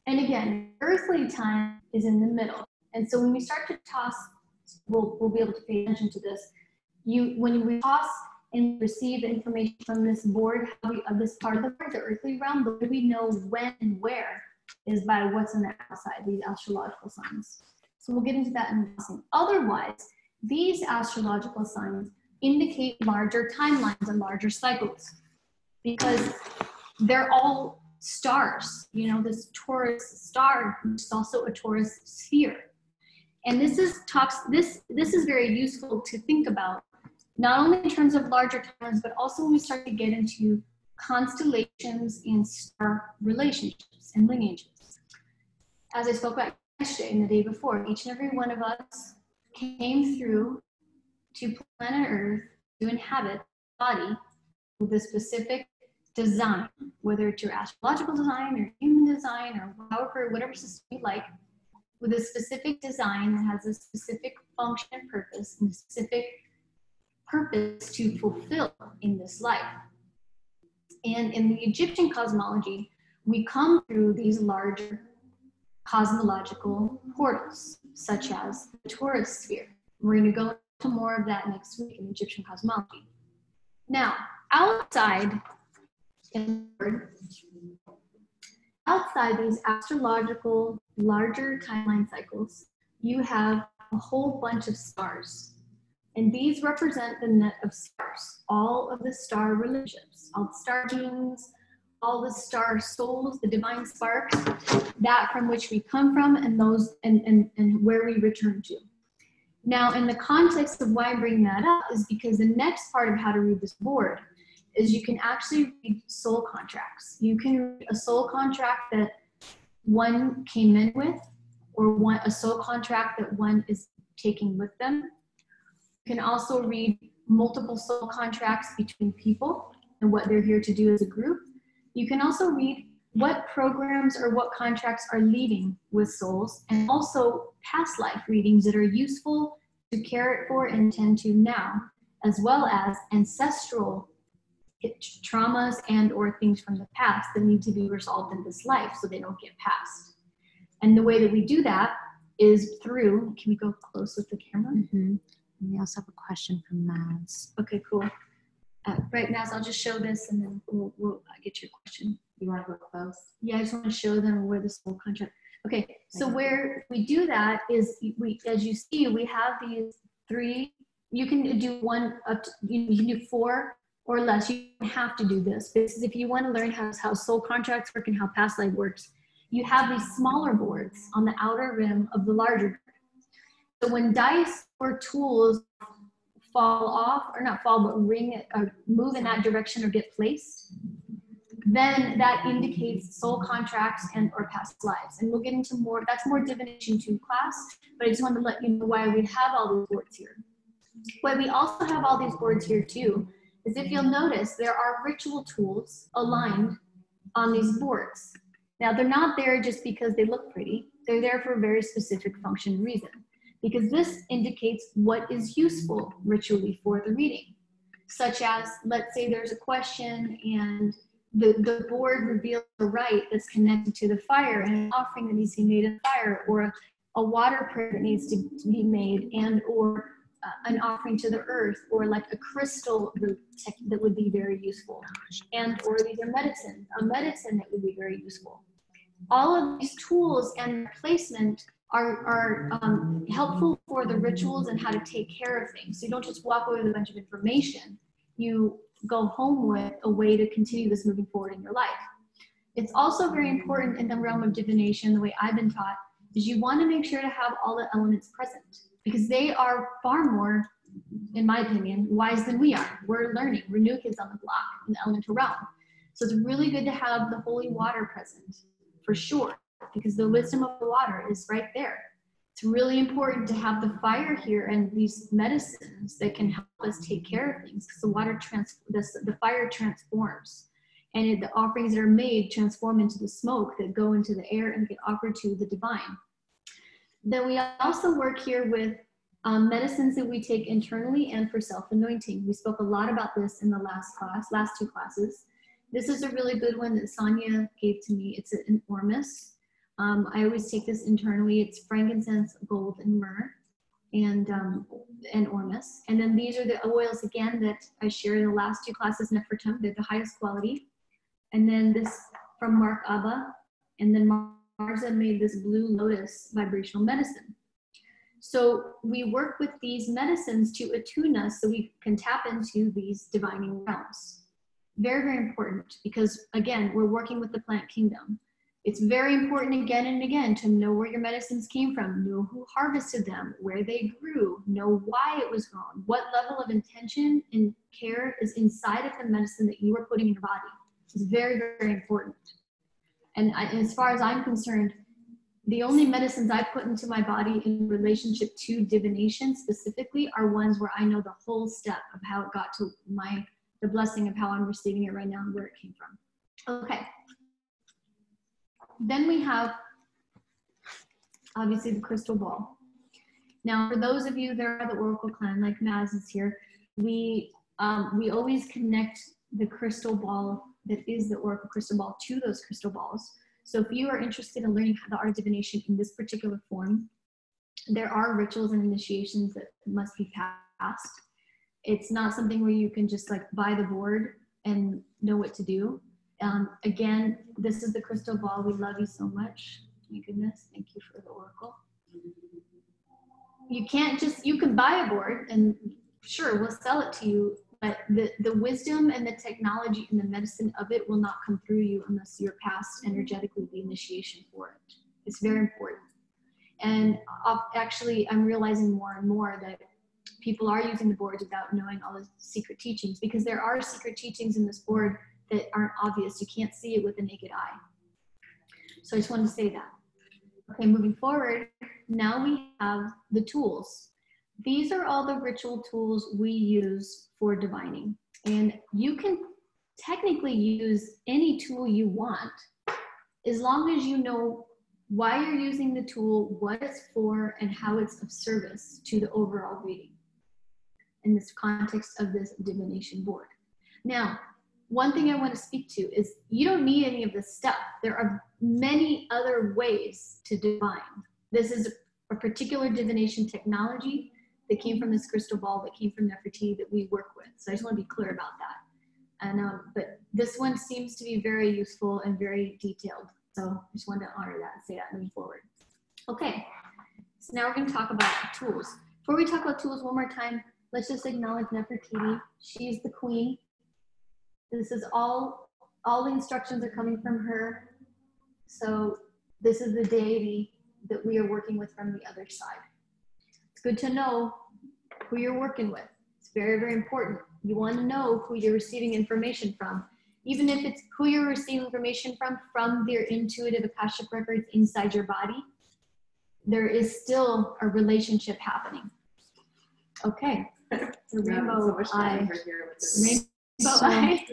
And again, earthly time is in the middle. And so when we start to toss, we'll be able to pay attention to this. When we toss and receive information from this board, of this part of the board, the earthly realm, but we know when and where is by what's on the outside, these astrological signs. So we'll get into that in a second. Otherwise, these astrological signs indicate larger timelines and larger cycles because they're all stars. You know, this Taurus star is also a Taurus sphere. And this is very useful to think about, not only in terms of larger timelines, but also when we start to get into constellations and star relationships and lineages. As I spoke about yesterday and the day before, each and every one of us came through to planet Earth to inhabit a body with a specific design, whether it's your astrological design or human design or whatever system you like, with a specific design that has a specific function and purpose and a specific purpose to fulfill in this life. And in the Egyptian cosmology, we come through these larger cosmological portals, such as the Taurus sphere. We're going to go into more of that next week in Egyptian cosmology. Now, outside these astrological larger timeline cycles, you have a whole bunch of stars. And these represent the net of stars, all of the star relationships, all the star beings, all the star souls, the divine sparks, that from which we come from and those and where we return to. Now, in the context of why I bring that up is because the next part of how to read this board is you can actually read soul contracts. You can read a soul contract that one came in with, or a soul contract that one is taking with them. You can also read multiple soul contracts between people and what they're here to do as a group. You can also read what programs or what contracts are leading with souls, and also past life readings that are useful to care for and tend to now, as well as ancestral traumas and or things from the past that need to be resolved in this life so they don't get passed. And the way that we do that is through, can we go close with the camera? Mm-hmm. We also have a question from Mads. Okay, cool. Right, Mads, I'll just show this and then we'll get your question. You want to go close? Yeah, I just want to show them where the soul contract. Okay, so where we do that is, as you see, we have these three. You can do one up to, you can do 4 or less. You don't have to do this, because if you want to learn how soul contracts work and how past life works, you have these smaller boards on the outer rim of the larger board. So when dice or tools fall off, or not fall, but ring or move in that direction or get placed, then that indicates soul contracts and or past lives. And we'll get into more, that's more Divination 2 class, but I just wanted to let you know why we have all these boards here. Why we also have all these boards here too, is if you'll notice, there are ritual tools aligned on these boards. Now, they're not there just because they look pretty. They're there for a very specific function reason, because this indicates what is useful ritually for the reading. Such as, let's say there's a question and the board reveals a rite that's connected to the fire and an offering that needs to be made in fire, or a water prayer that needs to be made, and or an offering to the earth, or like a crystal that would be very useful, and or these are medicine, a medicine that would be very useful. All of these tools and placement are helpful for the rituals and how to take care of things. So you don't just walk away with a bunch of information. You go home with a way to continue this moving forward in your life. It's also very important in the realm of divination, the way I've been taught, is you want to make sure to have all the elements present, because they are far more, in my opinion, wise than we are. We're learning. We're new kids on the block in the elemental realm. So it's really good to have the holy water present, for sure, because the wisdom of the water is right there. It's really important to have the fire here and these medicines that can help us take care of things, because the water the fire transforms, and the offerings that are made transform into the smoke that go into the air and get offered to the divine. Then we also work here with medicines that we take internally and for self-anointing. We spoke a lot about this in the last two classes. This is a really good one that Sonia gave to me. It's an ormus. I always take this internally. It's frankincense, gold, and myrrh, and ormus. And then these are the oils, again, that I shared in the last two classes, Nefertum. They're the highest quality. And then this from Mark Abba. And then Marza made this blue lotus vibrational medicine. So we work with these medicines to attune us so we can tap into these divining realms. Very, very important, because again, we're working with the plant kingdom. It's very important again and again to know where your medicines came from, know who harvested them, where they grew, know why it was grown, what level of intention and care is inside of the medicine that you are putting in your body. It's very, very important. And as far as I'm concerned, the only medicines I put into my body in relationship to divination specifically are ones where I know the whole step of how it got to the blessing of how I'm receiving it right now and where it came from. Okay. Then we have, obviously, the crystal ball. Now, for those of you that are the Oracle clan, like Maz is here, we always connect the crystal ball that is the Oracle crystal ball to those crystal balls. So if you are interested in learning the art of divination in this particular form, there are rituals and initiations that must be passed. It's not something where you can just like buy the board and know what to do. Again, this is the crystal ball. We love you so much. My goodness, thank you for the Oracle. You can't just, you can buy a board and sure, we'll sell it to you, but the wisdom and the technology and the medicine of it will not come through you unless you're past energetically the initiation for it. It's very important. And actually, I'm realizing more and more that people are using the boards without knowing all the secret teachings, because there are secret teachings in this board that aren't obvious. You can't see it with the naked eye. So I just wanted to say that. Okay, moving forward, now we have the tools. These are all the ritual tools we use for divining. And you can technically use any tool you want, as long as you know why you're using the tool, what it's for, and how it's of service to the overall reading in this context of this divination board. Now, one thing I want to speak to is you don't need any of this stuff. There are many other ways to divine. This is a particular divination technology that came from this crystal ball, that came from Nefertiti that we work with. So I just want to be clear about that. And but this one seems to be very useful and very detailed. So I just wanted to honor that and say that moving forward. Okay, so now we're going to talk about tools. Before we talk about tools one more time, let's just acknowledge Nefertiti. She's the queen. This is all the instructions are coming from her. So this is the deity that we are working with from the other side. It's good to know who you're working with. It's It's very, very important. You want to know who you're receiving information from. Even if it's who you're receiving information from their intuitive Akashic records inside your body, there is still a relationship happening. Okay. The rainbow eye. Rainbow eye.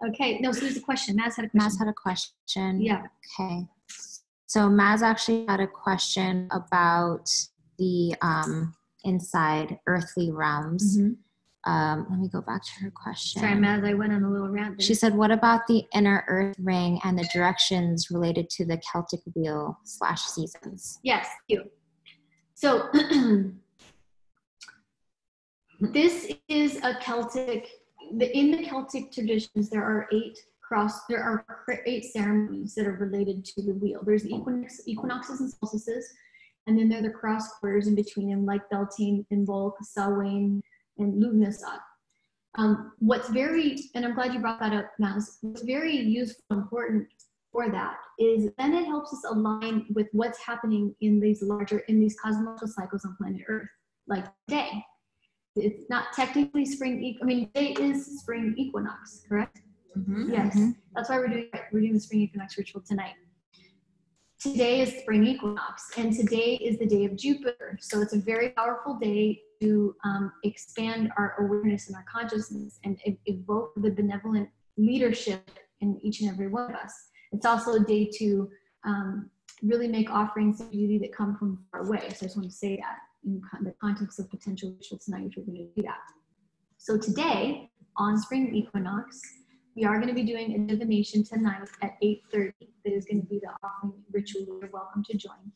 Okay. No, so there's a question. Maz had a question. Maz had a question. Yeah. Okay. So Maz actually had a question about the inside earthly realms. Mhm. Let me go back to her question. Sorry, Maz, I went on a little rant there. She said, what about the inner earth ring and the directions related to the Celtic wheel / seasons? Yes, thank you. So this is a Celtic, in the Celtic traditions, there are eight ceremonies that are related to the wheel. There's the equinoxes and solstices, and then there are the cross quarters in between them, like Beltane, Imbolc, Samhain, and Lughnasadh. What's very, and I'm glad you brought that up, Maz, what's very useful and important for that is then it helps us align with what's happening in these cosmological cycles on planet Earth, like today. It's not technically spring, today is spring equinox, correct? Mm-hmm. Yes, that's why we're doing the spring equinox ritual tonight. Today is spring equinox, and today is the day of Jupiter. So it's a very powerful day to expand our awareness and our consciousness and evoke the benevolent leadership in each and every one of us. It's also a day to really make offerings of beauty that come from far away. So I just want to say that in the context of potential ritual tonight, which we're going to do that. So today, on spring equinox, we are going to be doing a divination tonight at 8:30. That is going to be the offering ritual. You're welcome to join.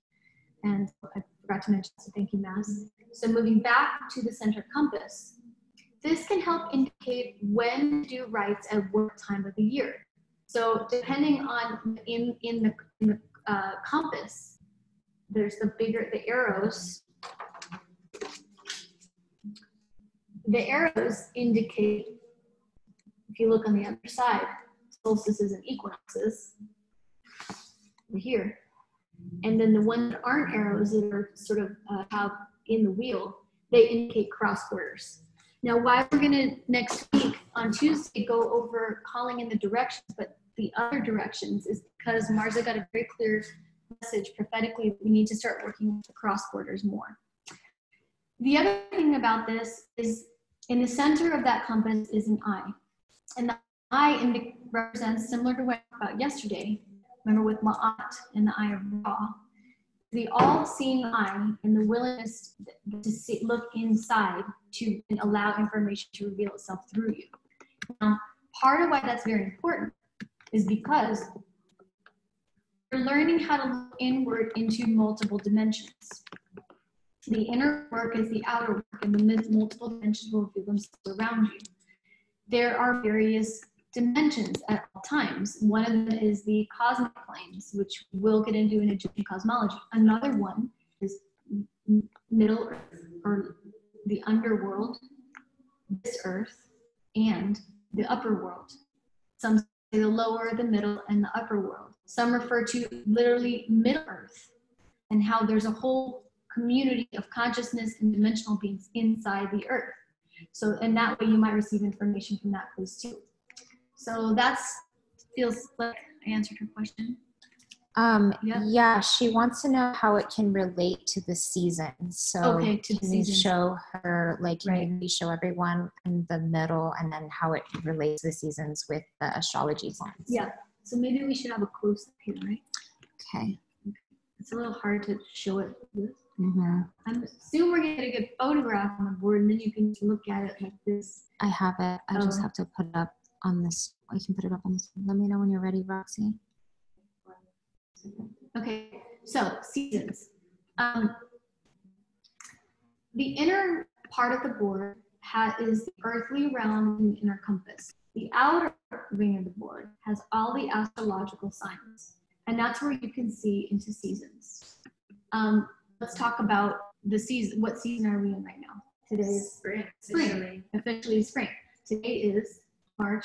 And I forgot to mention, so thank you, Maz. So moving back to the center compass, this can help indicate when to do rites at what time of the year. So depending on in the compass, there's the arrows. The arrows indicate, if you look on the other side, solstices and equinoxes, over here. And then the ones that aren't arrows that are sort of have in the wheel, they indicate cross quarters. Now, why we're going to next week on Tuesday go over calling in the directions, but the other directions is because Marza got a very clear message prophetically. We need to start working with the cross quarters more. The other thing about this is in the center of that compass is an eye. And the eye represents, similar to what I talked about yesterday, remember with Ma'at and the eye of Ra, the all-seeing eye and the willingness to look inside to allow information to reveal itself through you. Now, part of why that's very important is because you're learning how to look inward into multiple dimensions. The inner work is the outer work, and the multiple dimensions will reveal themselves around you. There are various dimensions at all times. One of them is the cosmic planes, which we'll get into in Egyptian cosmology. Another one is Middle Earth, or the underworld, this earth, and the upper world. Some say the lower, the middle, and the upper world. Some refer to literally Middle Earth and how there's a whole community of consciousness and dimensional beings inside the earth. So, and that way you might receive information from that place too. So feels like I answered her question. Yeah, she wants to know how it can relate to the seasons. So okay, to the season. Show her, like, right. maybe show everyone in the middle and then how it relates to the seasons with the astrology signs. Yeah, so maybe we should have a close-up here, right? Okay. It's a little hard to show it with. Mm-hmm. I assume we're going to get a good photograph on the board, and then you can look at it like this. I have it. I just have to put it up on this. I can put it up on this. Let me know when you're ready, Roxy. Okay, so seasons. The inner part of the board is the earthly realm and the inner compass. The outer ring of the board has all the astrological signs, and that's where you can see into seasons. Let's talk about the season. What season are we in right now? Today is spring. Officially spring. Today is March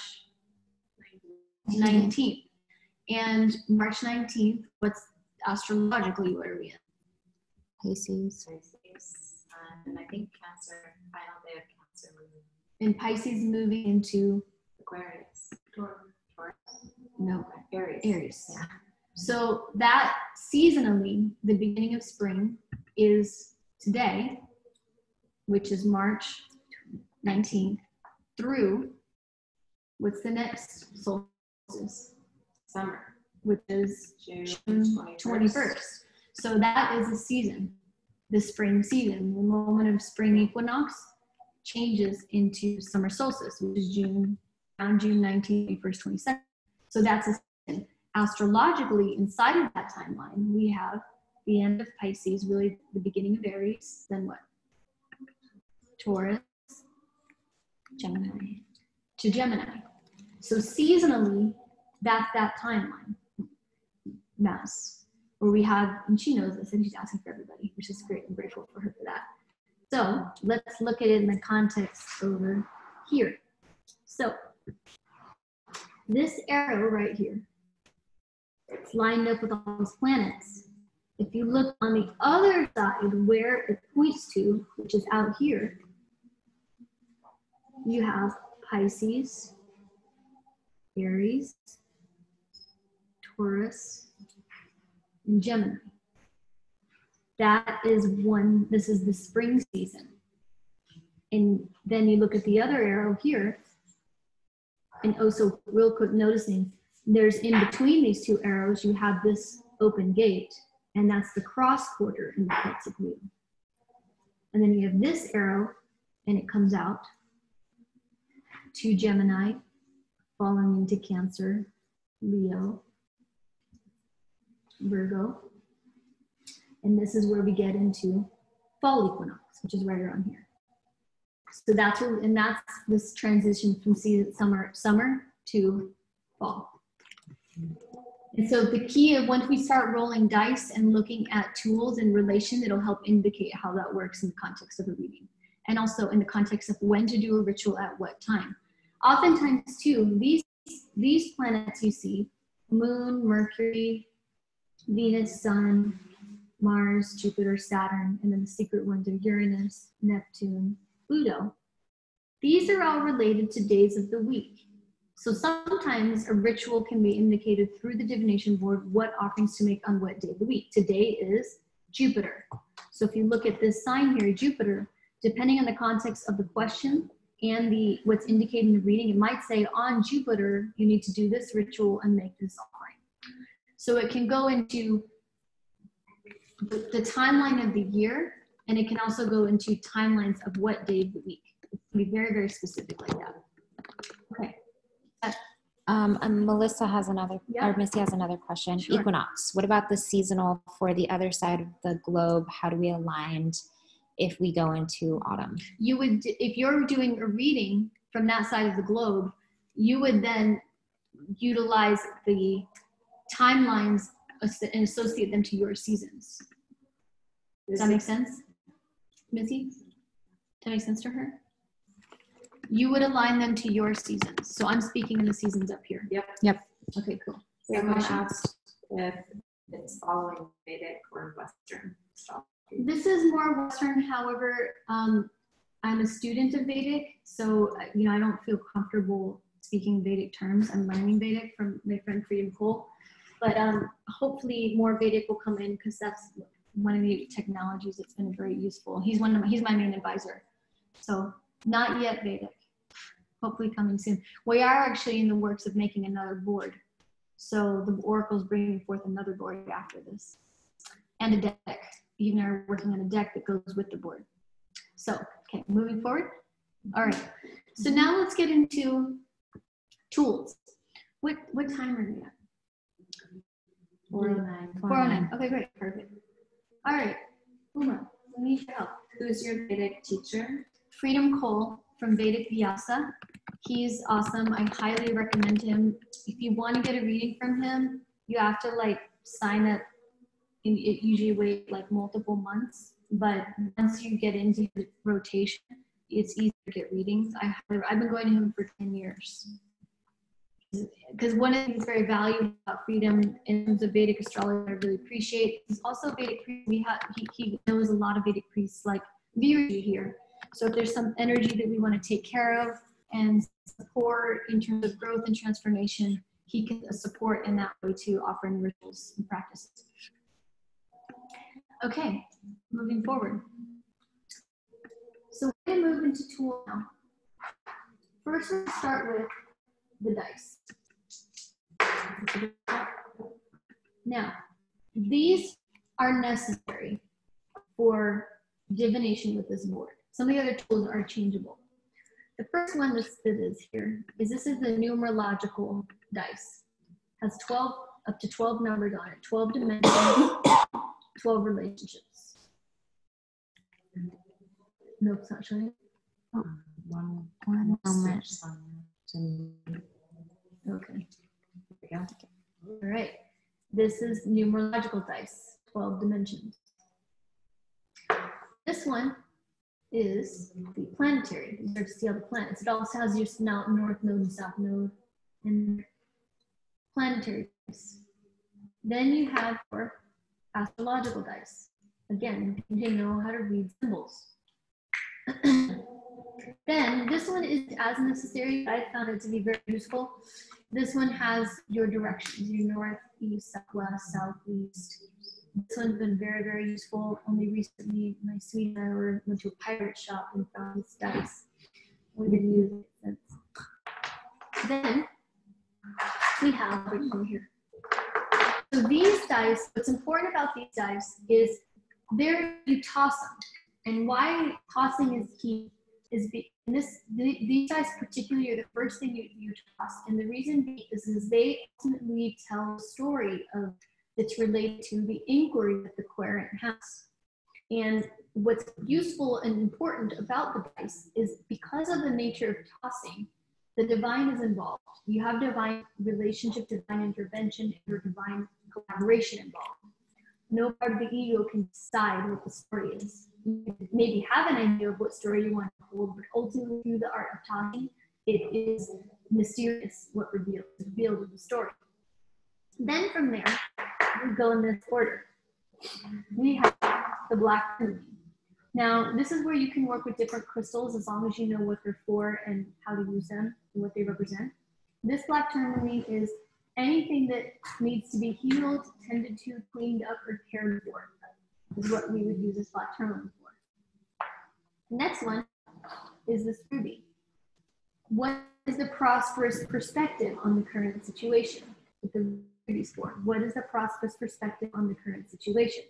19th. And March 19th, what's astrologically, what are we in? Pisces. And I think Cancer, final day of And Pisces moving into Aquarius. no Aries. Aries. Yeah. So that seasonally, the beginning of spring is today, which is March 19th, through what's the next solstice? Summer. Which is June June 21st. So that is a season, the spring season. The moment of spring equinox changes into summer solstice, which is around June 19th, 21st, 22nd. So that's a season. Astrologically, inside of that timeline, we have the end of Pisces, really the beginning of Aries, then what? Taurus, Gemini, to Gemini. So seasonally, that's that timeline, Mass, where we have, and she knows this, and she's asking for everybody, which is great. I'm grateful for her for that. So let's look at it in the context over here. So this arrow right here, it's lined up with all these planets. If you look on the other side where it points to, which is out here, you have Pisces, Aries, Taurus, and Gemini. That is this is the spring season. And then you look at the other arrow here, and also real quick noticing, there's in between these two arrows, you have this open gate, and that's the cross quarter in the Celtic wheel. And then you have this arrow, and it comes out to Gemini, falling into Cancer, Leo, Virgo. And this is where we get into fall equinox, which is right around here. So that's this transition from summer to fall. And so the key of once we start rolling dice and looking at tools in relation, it'll help indicate how that works in the context of a reading. And also in the context of when to do a ritual at what time. Oftentimes too, these planets you see, Moon, Mercury, Venus, Sun, Mars, Jupiter, Saturn, and then the secret ones are Uranus, Neptune, Pluto. These are all related to days of the week. So sometimes a ritual can be indicated through the divination board what offerings to make on what day of the week. Today is Jupiter. So if you look at this sign here, Jupiter, depending on the context of the question and what's indicated in the reading, it might say on Jupiter, you need to do this ritual and make this offering. So it can go into the timeline of the year, and it can also go into timelines of what day of the week. It can be very, very specific like that. Okay. And Melissa has another, Yeah. or Missy has another question. Sure. Equinox. What about the seasonal for the other side of the globe? How do we align if we go into autumn? You would, if you're doing a reading from that side of the globe, you would then utilize the timelines and associate them to your seasons. Does that make sense, Missy? Does that make sense to her? You would align them to your seasons. So I'm speaking in the seasons up here. Yep. Okay, cool. Someone asked if it's following Vedic or Western astrology. This is more Western, however, I'm a student of Vedic, so I don't feel comfortable speaking Vedic terms. I'm learning Vedic from my friend Freedom Cole, but hopefully more Vedic will come in because that's one of the technologies that's been very useful. He's my main advisor. So not yet Vedic, hopefully coming soon. We are actually in the works of making another board. So the Oracle's bringing forth another board after this, and a deck. Even are working on a deck that goes with the board. So, okay, moving forward. All right, so now let's get into tools. What time are we at? 409. 409. Okay, great, perfect. All right, Uma, I need your help. Who's your Vedic teacher? Freedom Cole from Vedic Vyasa. He's awesome. I highly recommend him. If you want to get a reading from him, you have to sign up. It usually wait multiple months, but once you get into the rotation, it's easy to get readings. I've been going to him for 10 years. Because one of the things very valuable about Freedom in terms of Vedic astrology I really appreciate is also Vedic priest. He knows a lot of Vedic priests like Virji here. So if there's some energy that we want to take care of and support in terms of growth and transformation, he can support in that way too, offering rituals and practices. Okay, moving forward. So we're going to move into tool now. First, we'll start with the dice. Now, these are necessary for divination with this board. Some of the other tools are changeable. The first one that is here is this is the numerological dice. Has 12, up to 12 numbers on it, 12 dimensions, 12 relationships. No, it's not showing. One moment. Okay. All right. This is numerological dice, 12 dimensions. This one is the planetary. You start to see all the planets. It also has your north node and south node and planetary dice. Then you have your astrological dice. Again, you know how to read symbols. Then this one is as necessary. I found it to be very useful. This one has your directions, your north, east, southwest, southeast. This one's been very, very useful. Only recently, my sweetie and I went to a pirate shop and found this dice. We've been using it since. Then we have over here. So these dice, what's important about these dice is you toss them. And why tossing is key is these dice particularly are the first thing you toss. And the reason being is they ultimately tell a story that's related to the inquiry that the querent has. And what's useful and important about the dice is because of the nature of tossing, the divine is involved. You have divine relationship, divine intervention, or divine collaboration involved. No part of the ego can decide what the story is. You maybe have an idea of what story you want to hold, but ultimately through the art of tossing, it is mysterious what revealed in the story. Then from there, we go in this order. We have the black tourmaline. Now, this is where you can work with different crystals as long as you know what they're for and how to use them and what they represent. This black tourmaline is anything that needs to be healed, tended to, cleaned up, or cared for is what we would use this black tourmaline for. The next one is this ruby. What is the prosperous perspective on the current situation? What the ruby's for. What is the prosperous perspective on the current situation?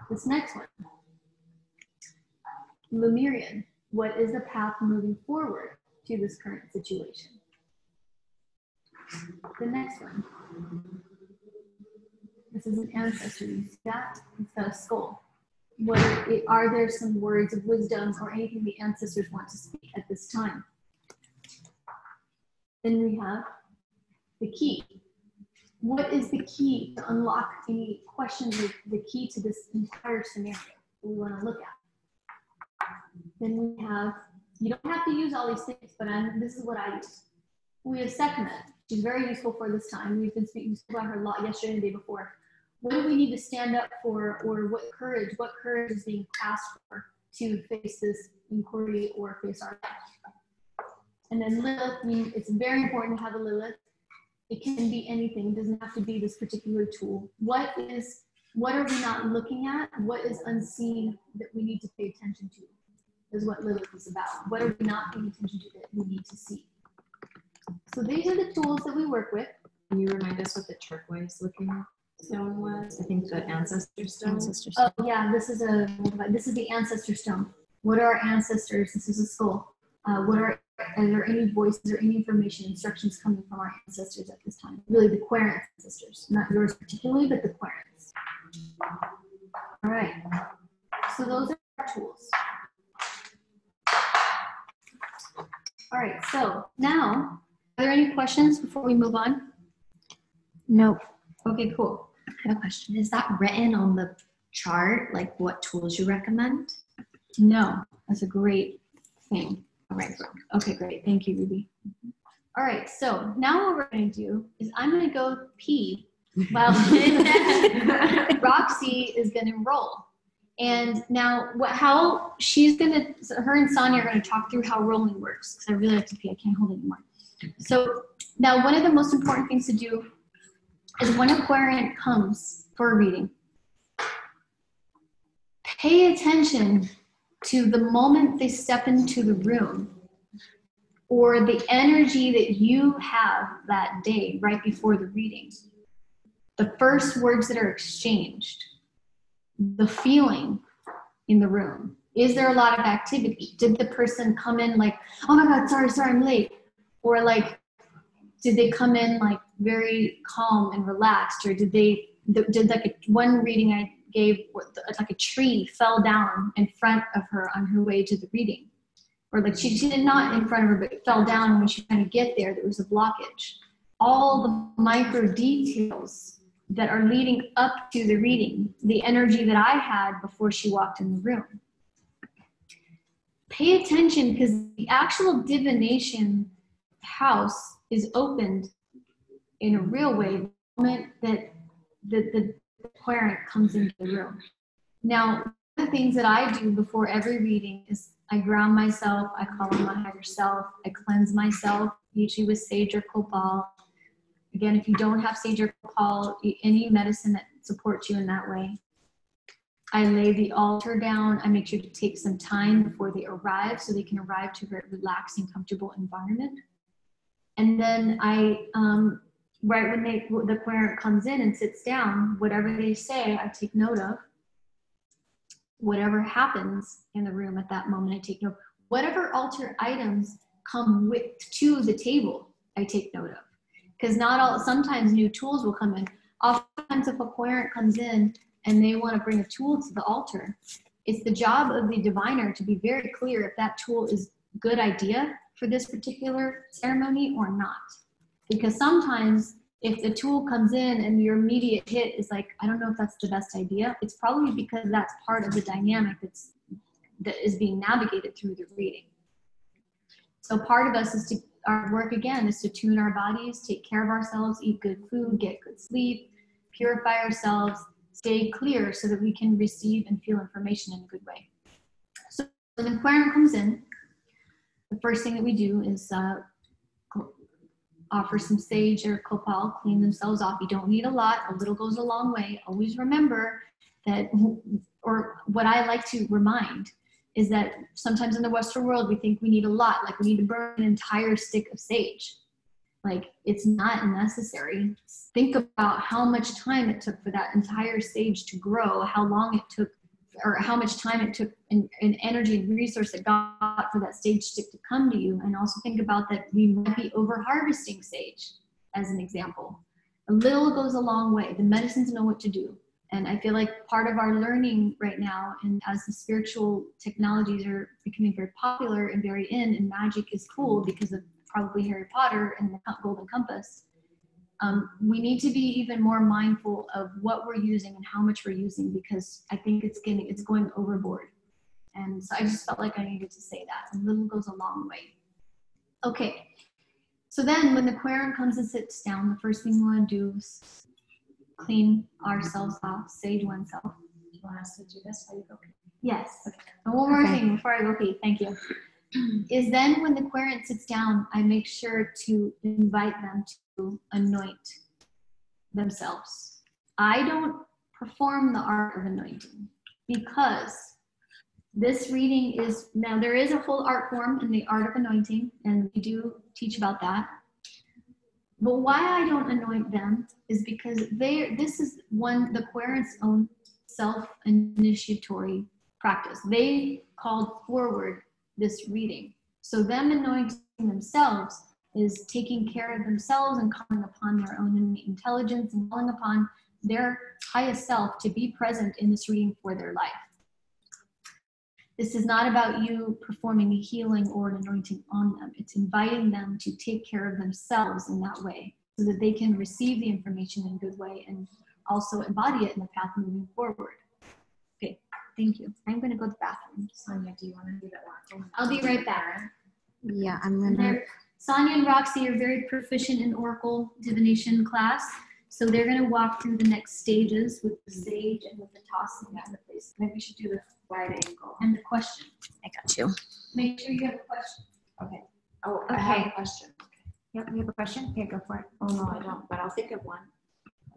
This next one, Lemurian. What is the path moving forward to this current situation? The next one. This is an ancestor. You see that? It's got a skull. Are there some words of wisdom or anything the ancestors want to speak at this time? Then we have the key. What is the key to unlock any questions of the key to this entire scenario that we want to look at? Then we have, you don't have to use all these things, but this is what I use. We have Sekhmet. She's very useful for this time. We've been speaking about her a lot yesterday and the day before. What do we need to stand up for, or what courage is being asked for to face this inquiry or face our life? And then Lilith, it's very important to have a Lilith. It can be anything. It doesn't have to be this particular tool. What are we not looking at? What is unseen that we need to pay attention to is what Lilith is about. What are we not paying attention to that we need to see? So these are the tools that we work with. Can you remind us what the turquoise looking stone was? I think the ancestor stone. Oh yeah, this is the ancestor stone. What are our ancestors? This is a skull. Are there any voices or any information, instructions coming from our ancestors at this time? Really the querent ancestors, not yours particularly, but the querents. All right, so those are our tools. All right, so now, are there any questions before we move on? Nope. Okay, cool. I have a question. Is that written on the chart, like what tools you recommend? No, that's a great thing. All right, okay, great. Thank you, Ruby. All right, so now what we're going to do is I'm going to go pee while Roxy is going to roll. And now how she's gonna, so her and Sonia are gonna talk through how rolling works, because I really have to pee, I can't hold anymore. So now one of the most important things to do is when a querent comes for a reading, pay attention to the moment they step into the room or the energy that you have that day right before the reading. The first words that are exchanged, the feeling in the room. Is there a lot of activity? Did the person come in like, oh my God, sorry, I'm late? Or like, did they come in like very calm and relaxed? Or did like one reading I gave, like a tree fell down in front of her on her way to the reading. Or like she did not in front of her, but it fell down when she was trying to get there was a blockage. All the micro details that are leading up to the reading, the energy that I had before she walked in the room. Pay attention, because the actual divination house is opened in a real way the moment that the querent comes into the room. Now, one of the things that I do before every reading is I ground myself, I call on my higher self, I cleanse myself, usually with sage or copal. Again, if you don't have sage or copal, any medicine that supports you in that way. I lay the altar down. I make sure to take some time before they arrive so they can arrive to a very relaxing, comfortable environment. And then I, right when the querent comes in and sits down, whatever they say, I take note of. Whatever happens in the room at that moment, I take note. Whatever altar items come to the table, I take note of. Because sometimes new tools will come in. Oftentimes if a querent comes in and they want to bring a tool to the altar, it's the job of the diviner to be very clear if that tool is a good idea for this particular ceremony or not. Because sometimes if the tool comes in and your immediate hit is like, I don't know if that's the best idea, it's probably because that's part of the dynamic that is being navigated through the reading. So part of us our work again is to tune our bodies, take care of ourselves, eat good food, get good sleep, purify ourselves, stay clear so that we can receive and feel information in a good way. So when the querent comes in, the first thing that we do is offer some sage or copal, clean themselves off. You don't need a lot. A little goes a long way. Always remember that, or what I like to remind is that sometimes in the Western world, we think we need a lot, like we need to burn an entire stick of sage. Like, it's not necessary. Think about how much time it took for that entire sage to grow, how long it took, or how much time it took and energy and resource it got for that sage stick to come to you. And also think about that we might be over harvesting sage, as an example. A little goes a long way. The medicines know what to do. And I feel like part of our learning right now, and as the spiritual technologies are becoming very popular and very in, and magic is cool because of probably Harry Potter and the Golden Compass, we need to be even more mindful of what we're using and how much we're using, because I think it's going overboard. And so I just felt like I needed to say that. A little goes a long way. Okay. So then when the querent comes and sits down, the first thing we want to do is clean ourselves off, sage oneself. Do you want us to do this while you go pee? Yes. Okay. And one more thing before I go pee, thank you, is then when the querent sits down, I make sure to invite them to anoint themselves. I don't perform the art of anointing because this reading is, now there is a whole art form in the art of anointing, and we do teach about that. But why I don't anoint them is because this is the querent's own self-initiatory practice. They called forward this reading. So them anointing themselves is taking care of themselves and calling upon their own innate intelligence and calling upon their highest self to be present in this reading for their life. This is not about you performing a healing or an anointing on them. It's inviting them to take care of themselves in that way so that they can receive the information in a good way and also embody it in the path moving forward. Okay, thank you. I'm going to go to the bathroom. Sonia, do you want to do that one? I'll be right back. Yeah, I'm going to. Sonia and Roxy are very proficient in Oracle divination class. So they're going to walk through the next stages with the sage and with the tossing and the place. Maybe we should do the wide angle. And the question. I got you. Make sure you have a question. Okay. Oh, I have a question. Yep, you have a question? Okay, go for it. Oh, no, I don't, but I'll think of one.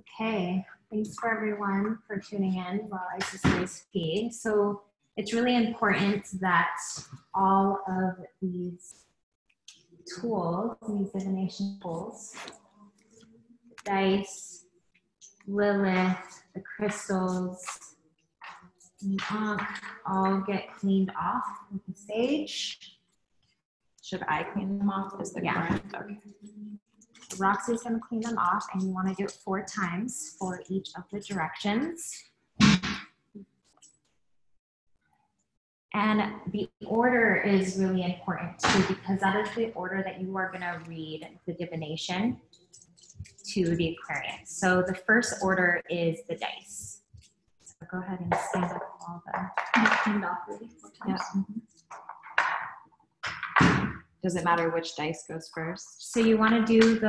Okay, thanks for everyone for tuning in while I just raise pee. So it's really important that all of these tools, these divination tools, dice, Lilith, the crystals, all get cleaned off with the sage. Should I clean them off? Is the Yeah. correct? Okay. Roxy's gonna clean them off, and you wanna do it 4 times for each of the directions. And the order is really important too, because that is the order that you are gonna read the divination to the Aquarian. So the first order is the dice. So go ahead and stand up all the, Cleaned off really 4 times. Does it matter which dice goes first? So you want to do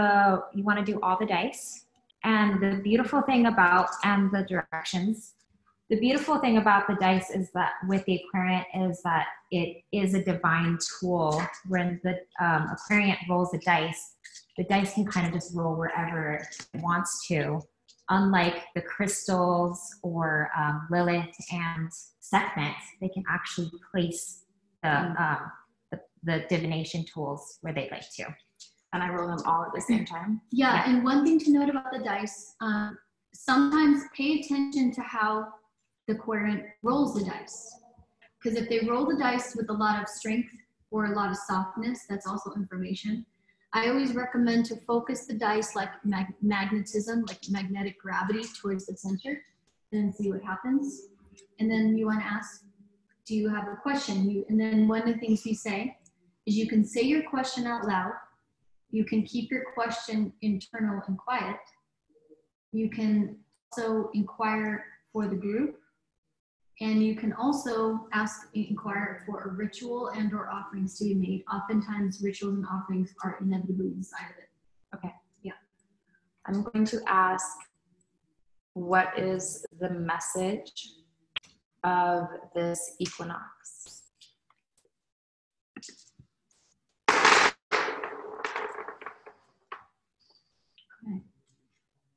all the dice, and the beautiful thing about the directions. The beautiful thing about the dice is that with the Aquarian is that it is a divine tool. When the Aquarian rolls the dice can kind of just roll wherever it wants to. Unlike the crystals or Lilith and Sekhmet, they can actually place the divination tools where they'd like to. And I roll them all at the same time? Yeah, and one thing to note about the dice, sometimes pay attention to how the querent rolls the dice. Because if they roll the dice with a lot of strength or a lot of softness, that's also information. I always recommend to focus the dice like magnetism, like magnetic gravity towards the center, and see what happens. And then you want to ask, do you have a question? And then one of the things we say is you can say your question out loud. You can keep your question internal and quiet. You can also inquire for the group. And you can also inquire for a ritual and or offerings to be made. Oftentimes rituals and offerings are inevitably inside of it. Okay. Yeah. I'm going to ask, what is the message of this equinox? Okay.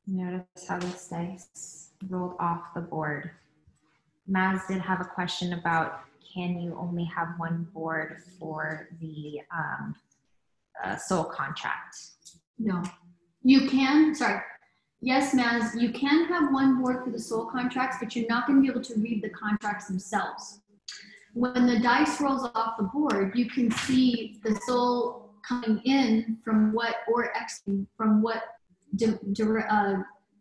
Notice how this dice rolled off the board. Maz did have a question about, can you only have one board for the soul contract? No. You can, sorry. Yes, Maz, you can have one board for the soul contracts, but you're not going to be able to read the contracts themselves. When the dice rolls off the board, you can see the soul coming in from what, or exiting from what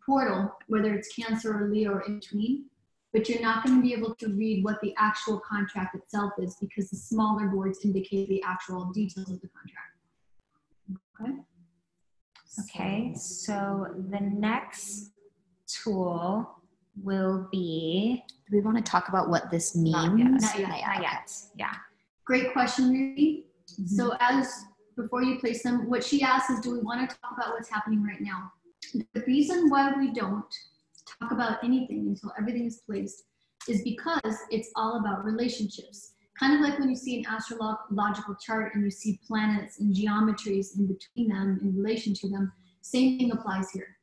portal, whether it's Cancer or Leo or in between. But you're not going to be able to read what the actual contract itself is because the smaller boards indicate the actual details of the contract. Okay. Okay, so the next tool will be, Do we want to talk about what this means? Not yet. Not yet. not yet, yeah. Great question, Ruby. So before you place them, what she asked is, do we want to talk about what's happening right now? The reason why we don't talk about anything until everything is placed is because it's all about relationships. Kind of like when you see an astrological chart and you see planets and geometries in between them in relation to them, same thing applies here.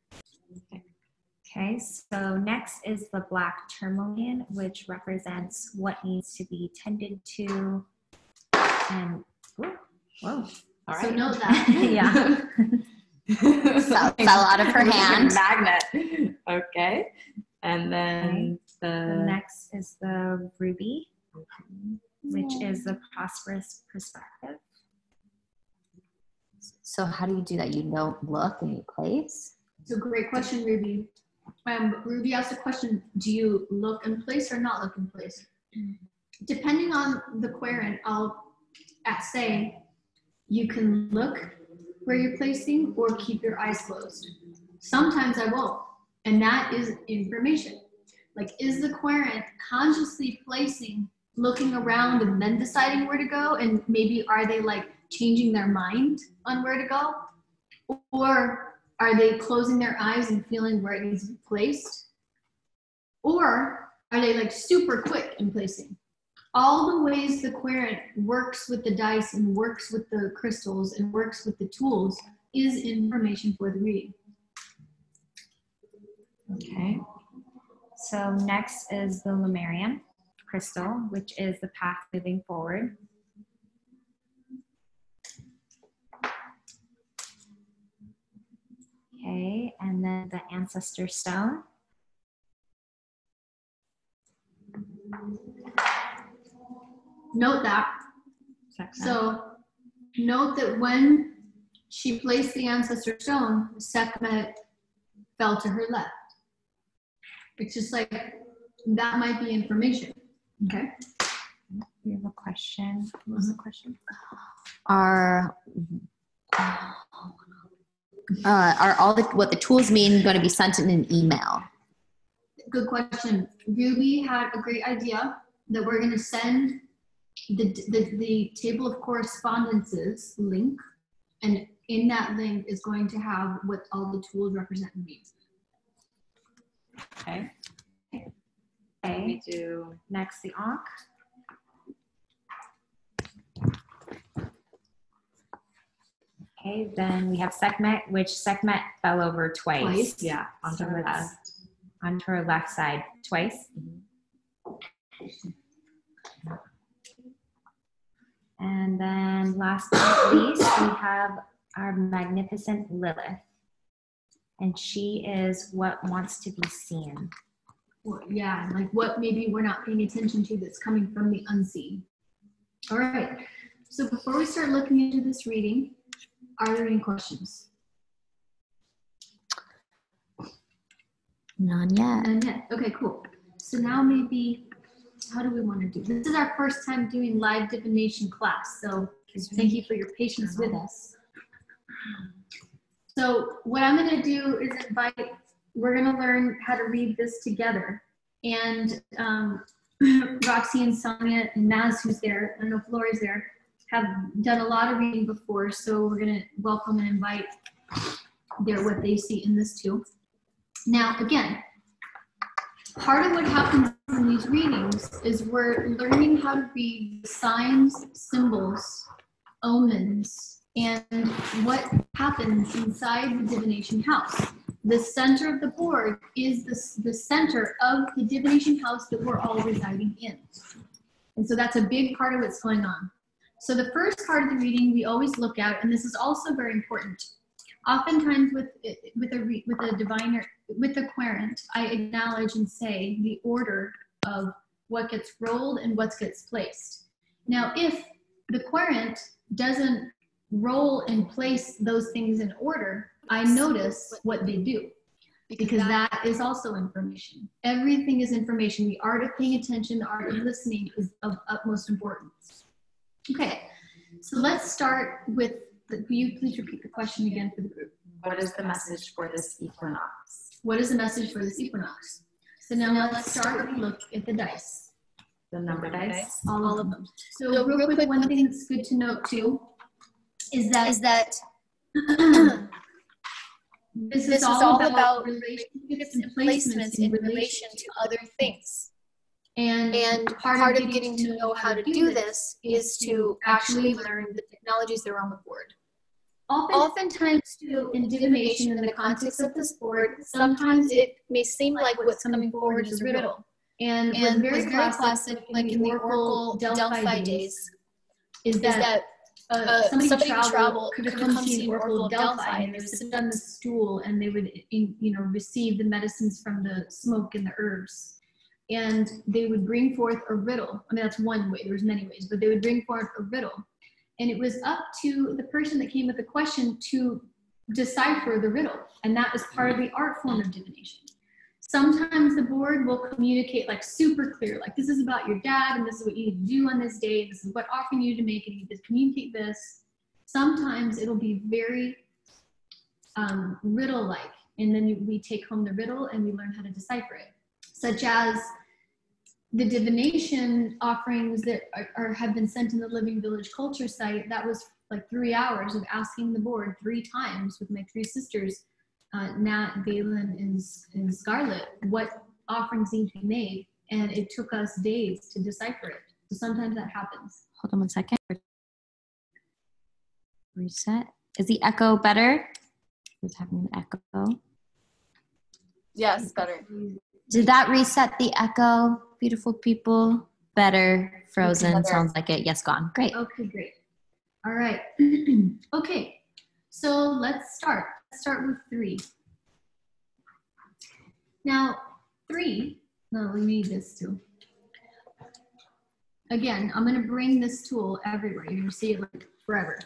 Okay, so next is the black tourmaline, which represents what needs to be tended to. And, whoa. All right. So note that. Yeah. Fell out of her hand. Magnet. Okay. And then The next is the ruby, which is the prosperous perspective. So how do you do that? You don't look and you place? So great question, Ruby. Ruby asked a question, do you look in place or not look in place? Depending on the querent, I'll say you can look where you're placing or keep your eyes closed. Sometimes I won't, and that is information. Like, is the querent consciously placing, looking around and then deciding where to go? And maybe are they like changing their mind on where to go? Or Are they closing their eyes and feeling where it needs to be placed? Or are they like super quick in placing? All the ways the querent works with the dice and works with the crystals and works with the tools is information for the reading. Okay. So next is the Lemurian crystal, which is the path moving forward. Okay, and then the ancestor stone. Note that. So note that when she placed the ancestor stone, Sekhmet fell to her left. It's just like, that might be information. Okay. We have a question. What was the question? Are all what the tools mean going to be sent in an email? Good question. Ruby had a great idea that we're going to send the table of correspondences link, and in that link is going to have what all the tools represent and mean. Okay. And we do Next, the Ankh. Okay, then we have Sekhmet, which Sekhmet fell over twice. yeah, onto her left. Onto her left side twice. And then last but not least, we have our magnificent Lilith. And she is what wants to be seen. Well, yeah, like what maybe we're not paying attention to that's coming from the unseen. All right, so before we start looking into this reading, are there any questions? None yet. None yet. Okay, cool. So now maybe, how do we want to do? This is our first time doing live divination class, so thank you for your patience with us. So what I'm going to do is we're going to learn how to read this together. And Roxy and Sonia and Naz, who's there, I don't know if Lori's there, have done a lot of reading before, so we're going to welcome and invite what they see in this too. Now, again, part of what happens in these readings is we're learning how to read signs, symbols, omens, and what happens inside the divination house. The center of the board is the center of the divination house that we're all residing in. And so that's a big part of what's going on. So the first part of the reading we always look at, and this is also very important. Oftentimes with a diviner, with a querent, I acknowledge and say the order of what gets rolled and what gets placed. Now, if the querent doesn't roll and place those things in order, I notice what they do, because that is also information. Everything is information. The art of paying attention, the art of listening is of utmost importance. Okay, so let's start with, will you please repeat the question again for the group? What is the message for this equinox? What is the message for this equinox? So now let's start and look at the dice. The number dice? All of them. So real quick, one thing that's good to note too is that this is all about relationships and placements in relation to other things. And part of getting to know how to do this is to actually learn the technologies that are on the board. Oftentimes, too, in divination, in the context of this board, sometimes it may seem like what's coming forward is riddle. And what's very classic, like in the Oracle Delphi days, is that somebody could have come to the Oracle of Delphi, and they would sit on the stool, and they would, receive the medicines from the smoke and the herbs. And they would bring forth a riddle. I mean, that's one way. There's many ways, but they would bring forth a riddle. And it was up to the person that came with the question to decipher the riddle. And that is part of the art form of divination. Sometimes the board will communicate like super clear, like this is about your dad, and this is what you need to do on this day. This is what offering you to make, and you need to communicate this. Sometimes it'll be very riddle-like. And then we take home the riddle and we learn how to decipher it. Such as the divination offerings that have been sent in the Living Village Culture site. That was like 3 hours of asking the board 3 times with my 3 sisters Nat, Valen, and Scarlett, what offerings need to be made. And it took us days to decipher it. So sometimes that happens. Hold on 1 second. Reset. Is the echo better? Who's having an echo? Yes, better. Did that reset the echo? Beautiful people. Better. Frozen. Better. Sounds like it. Yes, gone. Great. Okay, great. All right. Okay, so let's start. Let's start with 3. Now, 3, no, we need this too. Again, I'm going to bring this tool everywhere. You're going to see it like forever.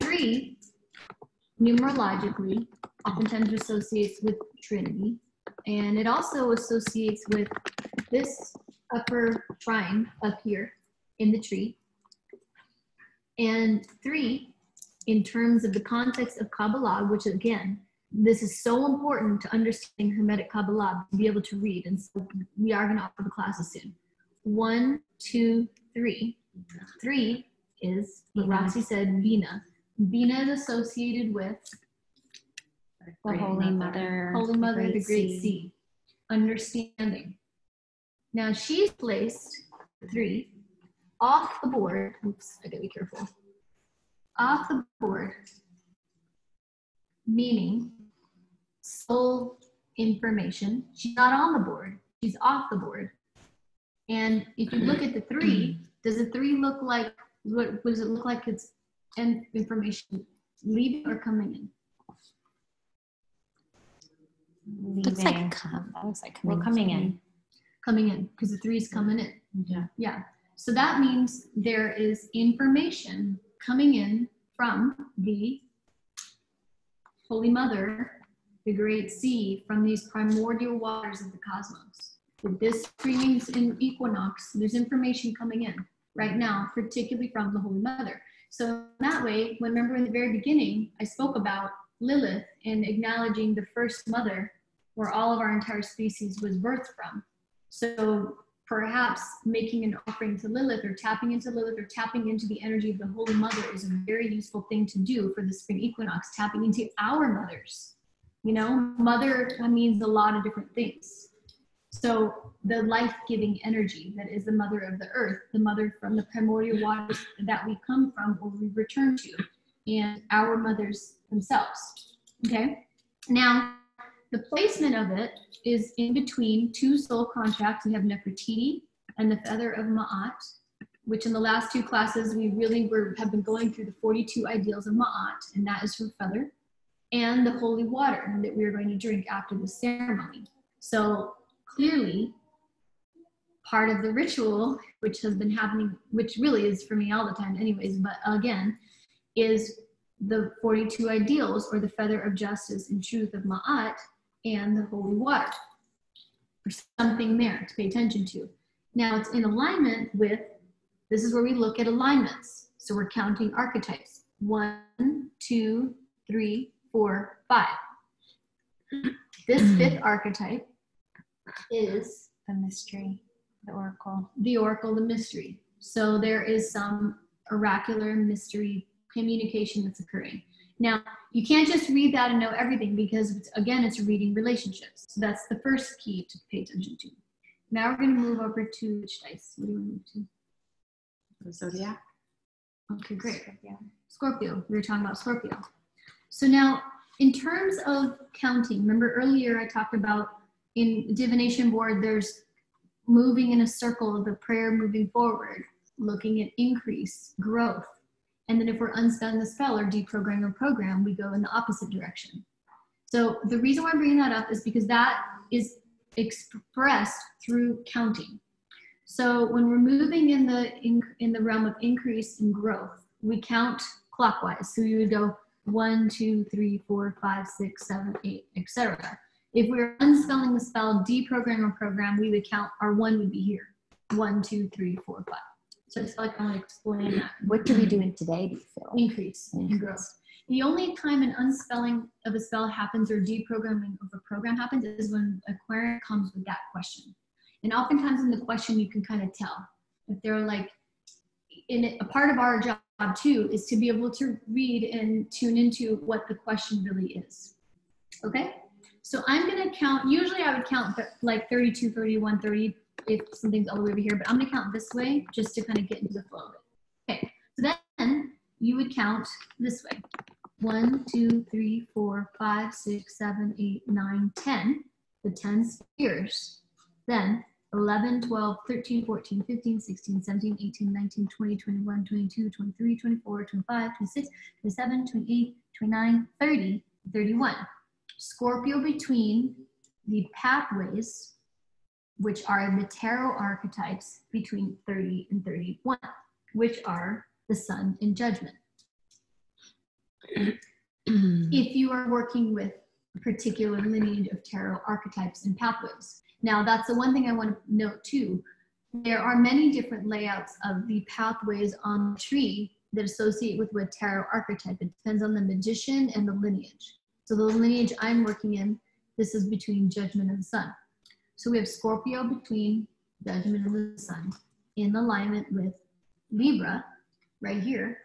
3, numerologically, oftentimes associates with Trinity, and it also associates with this upper shrine up here in the tree. And 3, in terms of the context of Kabbalah, which again, this is so important to understanding Hermetic Kabbalah, to be able to read. And so we are going to offer the classes soon. 1, 2, 3. 3 is, what Roxy said, Bina. Bina is associated with The Holy Mother. Holy Mother, the Great Sea. Understanding. Now she's placed 3 off the board. Oops, I gotta be careful. Off the board, meaning soul information. She's not on the board. She's off the board. And if you look at the 3, does the 3 look like, what does it look like it's information leaving or coming in? Looks like that looks like Coming in. Coming in, because the 3 is coming in. Yeah. Yeah. So that means there is information coming in from the Holy Mother, the Great Sea, from these primordial waters of the cosmos. With this streaming in equinox, there's information coming in right now, particularly from the Holy Mother. So that way, remember in the very beginning, I spoke about Lilith and acknowledging the first mother where all of our entire species was birthed from. So perhaps making an offering to Lilith or tapping into the energy of the Holy Mother is a very useful thing to do for the spring equinox, tapping into our mothers. You know, mother means a lot of different things. So the life-giving energy that is the mother of the earth, the mother from the primordial waters that we come from or we return to, and our mothers themselves, okay? Now, the placement of it is in between 2 soul contracts. We have Nefertiti and the feather of Ma'at, which in the last 2 classes, we really have been going through the 42 ideals of Ma'at, and that is her feather, and the holy water that we are going to drink after the ceremony. So clearly, part of the ritual, which has been happening, which really is for me all the time anyways, but again, is the 42 ideals, or the feather of justice and truth of Ma'at, and the holy water. There's something there to pay attention to. Now it's in alignment with, this is where we look at alignments. So we're counting archetypes. 1, 2, 3, 4, 5. This 5th archetype is The mystery, the oracle. the oracle, the mystery. So there is some oracular mystery communication that's occurring. Now, you can't just read that and know everything, because it's reading relationships. So that's the first key to pay attention to. Now we're going to move over to which dice? What do you want to move to? The zodiac. Okay, great. Scorpio. We were talking about Scorpio. So now, in terms of counting, remember earlier I talked about in divination board, there's moving in a circle, the prayer moving forward, looking at increase, growth. And then if we're unspelling the spell or deprogramming a program, we go in the opposite direction. So the reason why I'm bringing that up is because that is expressed through counting. So when we're moving in the realm of increase and growth, we count clockwise. So you would go 1, 2, 3, 4, 5, 6, 7, 8, etc. If we were unspelling the spell, deprogramming a program, we would count, our 1 would be here. 1, 2, 3, 4, 5. So it's like I want to explain that. What are we doing today, do you feel? Increase and growth. The only time an unspelling of a spell happens or deprogramming of a program happens is when a query comes with that question. And oftentimes in the question, you can kind of tell if they're like, a part of our job too is to be able to read and tune into what the question really is. Okay, so I'm gonna count, usually I would count like 32, 31, 30 if something's all the way over here, but I'm gonna count this way just to kind of get into the flow of it. Okay, so then you would count this way. 1, 2, 3, 4, 5, 6, 7, 8, 9, 10. The 10 spheres. Then 11, 12, 13, 14, 15, 16, 17, 18, 19, 20, 21, 22, 23, 24, 25, 26, 27, 28, 29, 30, 31. Scorpio between the pathways, which are the tarot archetypes between 30 and 31, which are the sun in judgment. If you are working with a particular lineage of tarot archetypes and pathways. Now, that's the one thing I want to note too. There are many different layouts of the pathways on the tree that associate with what tarot archetype. It depends on the magician and the lineage. So the lineage I'm working in, this is between judgment and the sun. So we have Scorpio between judgment and the sun in alignment with Libra right here,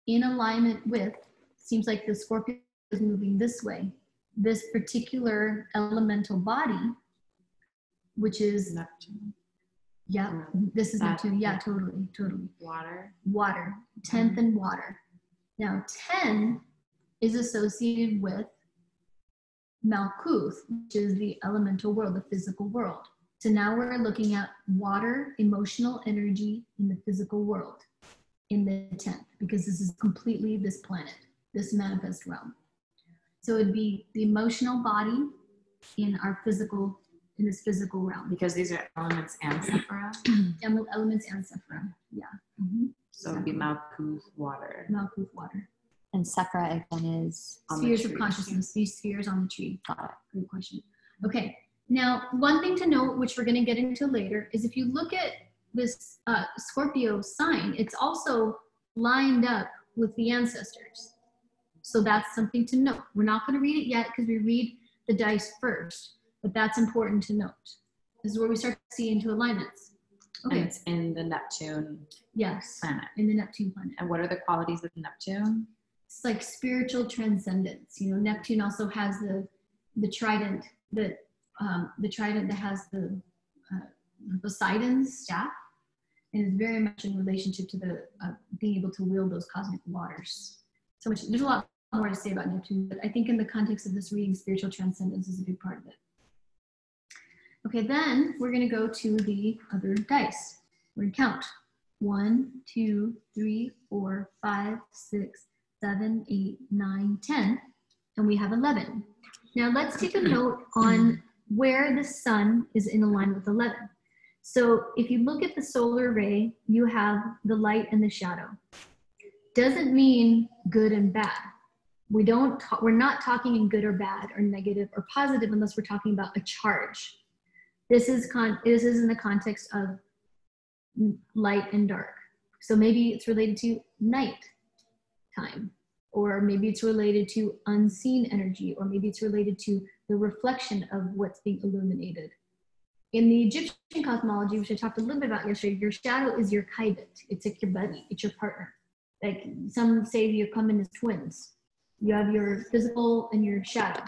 in alignment with, seems like the Scorpio is moving this way. This particular elemental body, which is Neptune. Yeah, this is Neptune. Yeah, totally. Water. Water. 10th and water. Now, 10 is associated with Malkuth, which is the elemental world, the physical world. So now we're looking at water, emotional energy in the physical world in the 10th, because this is completely this planet, this manifest realm. So it'd be the emotional body in our physical, in this physical realm. Because these are elements and Sephira. Elements and Sephira, yeah. So it'd be Malkuth, water. Malkuth, water. And Sephira again is On the Spheres of tree. consciousness, these spheres on the tree. got it. Great question. Okay, now one thing to note, which we're going to get into later, is if you look at this Scorpio sign, it's also lined up with the ancestors. So that's something to note. We're not going to read it yet because we read the dice first, but that's important to note. This is where we start to see into alignments. And Okay, it's in the Neptune yes, planet. in the Neptune planet. And what are the qualities of Neptune? It's like spiritual transcendence. You know, Neptune also has the trident that has the Poseidon's staff, and is very much in relationship to the being able to wield those cosmic waters. So much. There's a lot more to say about Neptune, but I think in the context of this reading, spiritual transcendence is a big part of it. Okay, then we're going to go to the other dice. We're going to count 1, 2, 3, 4, 5, 6, 7, 8, 9, 10, and we have 11. Now let's take a note on where the sun is in alignment with 11. So if you look at the solar ray, you have the light and the shadow. Doesn't mean good and bad. We're not talking in good or bad or negative or positive unless we're talking about a charge. This is in the context of light and dark. So maybe it's related to night time, or maybe it's related to unseen energy, or maybe it's related to the reflection of what's being illuminated. In the Egyptian cosmology, which I talked a little bit about yesterday, your shadow is your kaibit. It's like your buddy, it's your partner. Like some say you come in as twins. You have your physical and your shadow.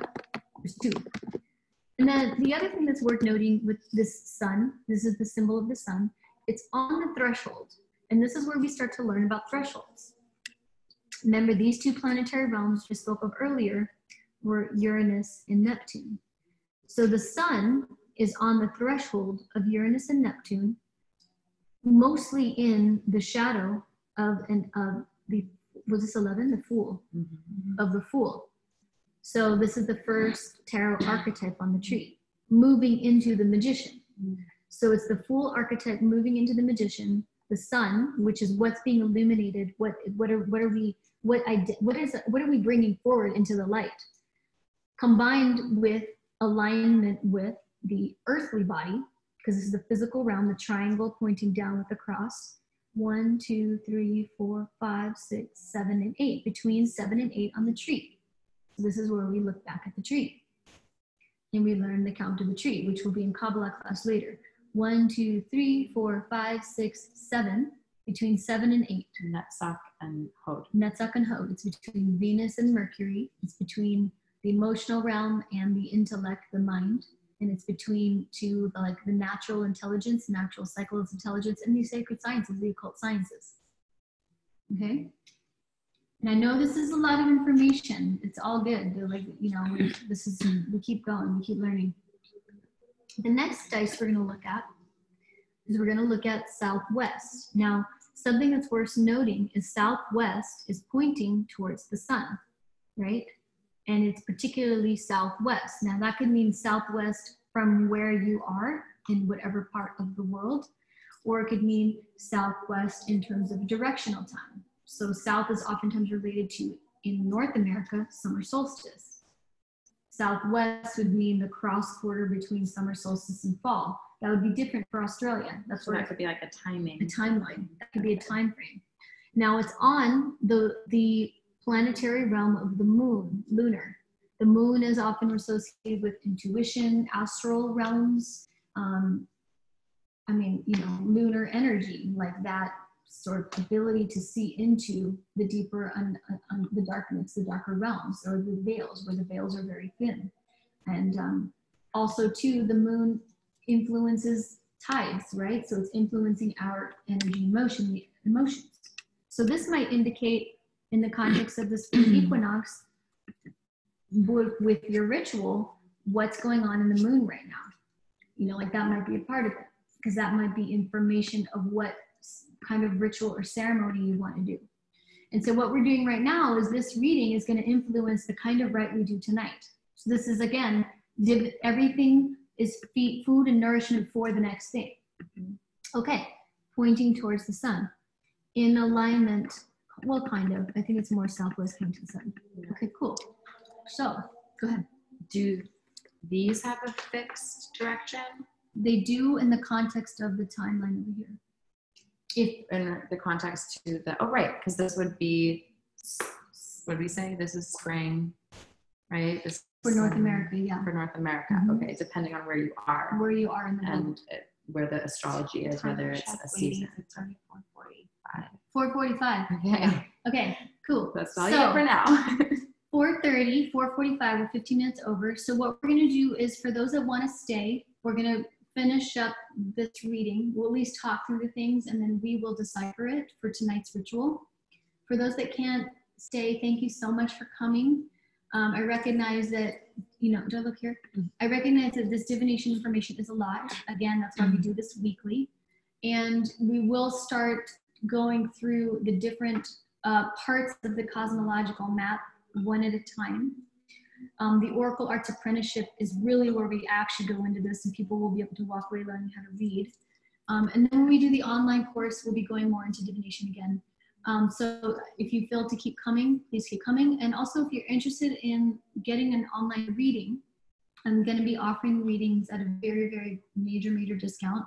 There's two. And then the other thing that's worth noting with this sun, this is the symbol of the sun, it's on the threshold. And this is where we start to learn about thresholds. Remember, these two planetary realms we spoke of earlier were Uranus and Neptune. So the sun is on the threshold of Uranus and Neptune, mostly in the shadow of the, was this 11? The Fool, of the Fool. So this is the first tarot archetype on the tree, moving into the Magician. So it's the Fool archetype moving into the Magician, the sun, which is what's being illuminated. What are we bringing forward into the light, combined with alignment with the earthly body, because this is the physical realm, the triangle pointing down with the cross. 1, 2, 3, 4, 5, 6, 7, and 8, between 7 and 8 on the tree. So this is where we look back at the tree. And we learn the count of the tree, which will be in Kabbalah class later. 1, 2, 3, 4, 5, 6, 7, between 7 and 8. Netzach and Hod. Netzach and Hod. It's between Venus and Mercury. It's between the emotional realm and the intellect, the mind. And it's between two, like the natural intelligence, natural cycles intelligence, and the sacred sciences, the occult sciences. Okay? And I know this is a lot of information. It's all good. They're like, you know, we keep going, we keep learning. The next dice we're going to look at is we're going to look at Southwest. Now, something that's worth noting is Southwest is pointing towards the sun, right? And it's particularly Southwest. Now, that could mean Southwest from where you are in whatever part of the world, or it could mean Southwest in terms of directional time. So South is oftentimes related to, in North America, summer solstice. Southwest would mean the cross quarter between summer solstice and fall. That would be different for Australia. That's So where that could be like a timing. a timeline. That could be a time frame. Now it's on the planetary realm of the moon, lunar. The moon is often associated with intuition, astral realms. I mean, you know, lunar energy, like that sort of ability to see into the deeper, the darkness, the darker realms, or the veils, where the veils are very thin. And also too, the moon influences tides, right? So it's influencing our energy and motion, the emotions. So this might indicate, in the context of the spring equinox, with your ritual, what's going on in the moon right now. You know, like that might be a part of it, because that might be information of what kind of ritual or ceremony you want to do. And so what we're doing right now is this reading is going to influence the kind of rite we do tonight. So this is, again, everything is food and nourishment for the next day. Okay, pointing towards the sun. In alignment, well, kind of. I think it's more southwest pointing to the sun. Okay, cool. So, go ahead. Do these have a fixed direction? They do in the context of the timeline over here. If In the context to the, oh, right, because this would be, what did we say? This is spring, right? This for North America, yeah. For North America, okay, depending on where you are. Where you are in the and where the astrology is, whether it's a season. 4:45. Okay. Okay, cool. That's all you get for now. 4:30, 4:45, we're 15 minutes over. So what we're gonna do is, for those that wanna stay, we're gonna finish up this reading. We'll at least talk through the things, and then we will decipher it for tonight's ritual. For those that can't stay, thank you so much for coming. I recognize that, you know, do I look here? I recognize that this divination information is a lot. Again, that's why we do this weekly. And we will start going through the different parts of the cosmological map one at a time. The Oracle Arts Apprenticeship is really where we actually go into this, and people will be able to walk away learning how to read. And then when we do the online course, we'll be going more into divination again. So if you feel to keep coming, please keep coming. And also, if you're interested in getting an online reading, I'm going to be offering readings at a very, very major discount,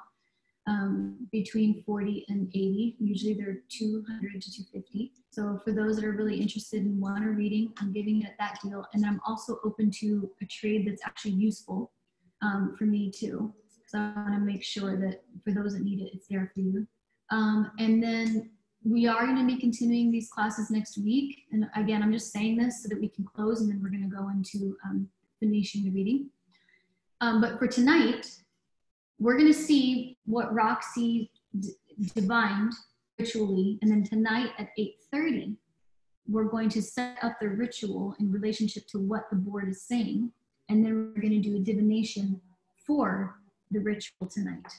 between 40 and 80. Usually they're 200 to 250. So for those that are really interested and want a reading, I'm giving it that deal. And I'm also open to a trade that's actually useful for me too. So I want to make sure that for those that need it, it's there for you. And then we are going to be continuing these classes next week. And again, I'm just saying this so that we can close, and then we're going to go into finishing the reading. But for tonight, we're going to see what Roxy divined ritually. And then tonight at 8:30, we're going to set up the ritual in relationship to what the board is saying. And then we're going to do a divination for the ritual tonight,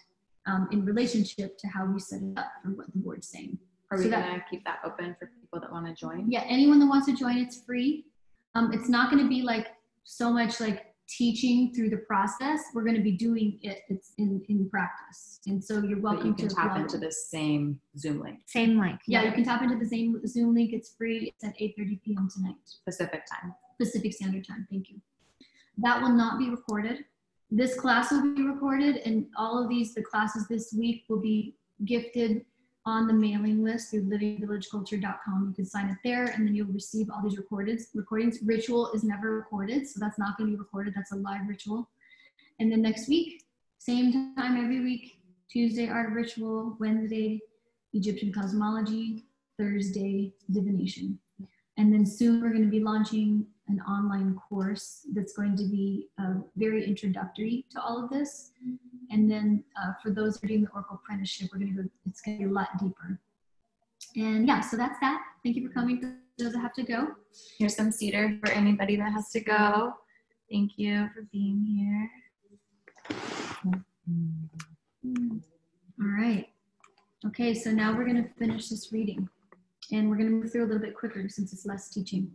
in relationship to how we set it up for what the board's saying. Are we going to keep that open for people that want to join? Yeah, anyone that wants to join, it's free. It's not going to be like so much like teaching through the process. We're going to be doing it. It's in practice, and so you're welcome to tap into the same Zoom link. Same link. Yeah, you can tap into the same Zoom link. It's free. It's at 8:30 p.m. tonight. Pacific time. Pacific Standard Time. Thank you. That will not be recorded. This class will be recorded, and all of the classes this week will be gifted on the mailing list through livingvillageculture.com. You can sign up there, and then you'll receive all these recordings. Ritual is never recorded, so that's not going to be recorded. That's a live ritual. And then next week, same time every week, Tuesday, Art of Ritual, Wednesday, Egyptian Cosmology, Thursday, Divination. And then soon we're going to be launching an online course that's going to be very introductory to all of this. And then for those who are doing the Oracle apprenticeship, it's going to be a lot deeper. And yeah, so that's that. Thank you for coming. For those that have to go. Here's some cedar for anybody that has to go. Thank you for being here. All right. Okay, so now we're going to finish this reading. And we're going to move through a little bit quicker since it's less teaching.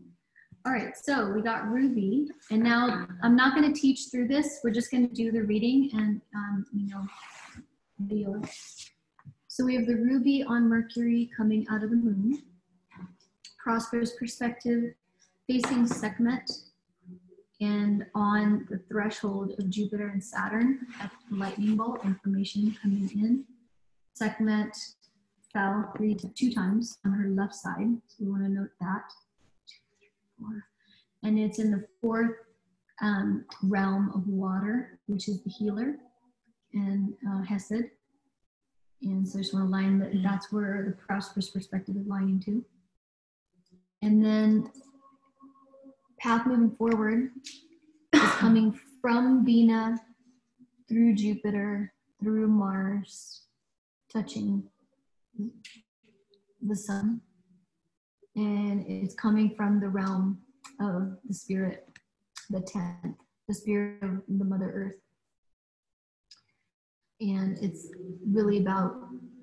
All right, so we got Ruby. And now I'm not going to teach through this. We're just going to do the reading and, video. So we have the Ruby on Mercury coming out of the moon. Prosperous perspective facing Sekhmet and on the threshold of Jupiter and Saturn at lightning bolt, information coming in. Sekhmet fell 2 times on her left side, so we want to note that. And it's in the 4th realm of water, which is the healer and Hesed. And so I just want to line that's where the prosperous perspective is lining to. And then path moving forward is coming from Bina through Jupiter, through Mars, touching the sun. And it's coming from the realm of the spirit, the 10th, the spirit of the Mother Earth. And it's really about,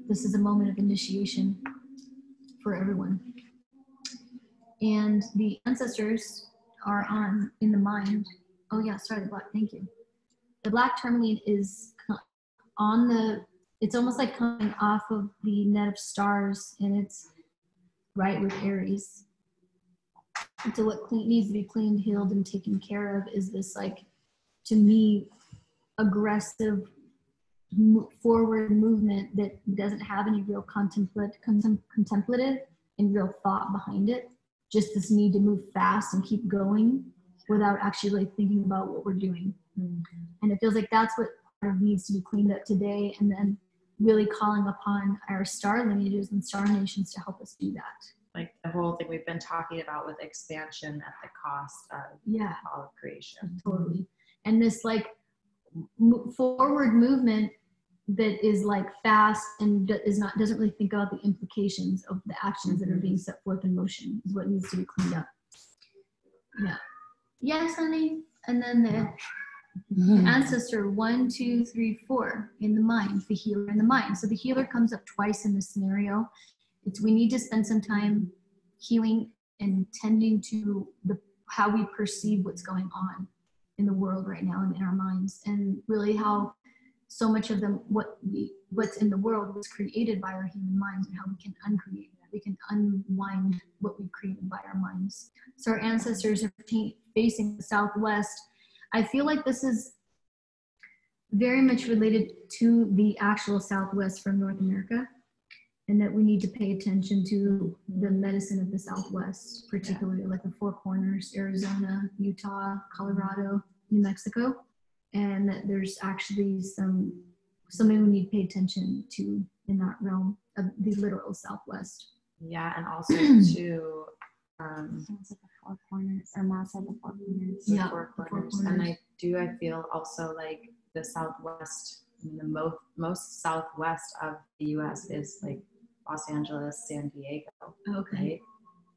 this is a moment of initiation for everyone. And the ancestors are in the mind. Oh yeah, sorry, the black, thank you. The black tourmaline is it's almost like coming off of the net of stars, and it's right with Aries. And so what needs to be cleaned, healed, and taken care of is this, like, to me, aggressive forward movement that doesn't have any real contemplative and real thought behind it. Just this need to move fast and keep going without actually like thinking about what we're doing. Mm-hmm. And it feels like that's what kind of needs to be cleaned up today, and then really calling upon our star lineages and star nations to help us do that. Like the whole thing we've been talking about with expansion at the cost of all of creation. Totally. And this like forward movement that is like fast and doesn't really think about the implications of the actions that are being set forth in motion is what needs to be cleaned up. Yeah. Yes, honey. And then the ancestor 1, 2, 3, 4 in the mind, the healer in the mind. So the healer comes up twice in this scenario. We need to spend some time healing and tending to how we perceive what's going on in the world right now and in our minds, and really how so much of what's in the world was created by our human minds, and how we can uncreate that. We can unwind what we've created by our minds. So our ancestors are facing the southwest. I feel like this is very much related to the actual southwest from North America, and that we need to pay attention to the medicine of the southwest, particularly like the Four Corners, Arizona, Utah, Colorado, New Mexico. And that there's actually something we need to pay attention to in that realm of the literal southwest. Yeah, and also to sounds like the Four Corners, or Mass of the Four Corners. The Four Corners. And I feel also like the southwest, the most southwest of the US is like Los Angeles, San Diego. Okay. Right?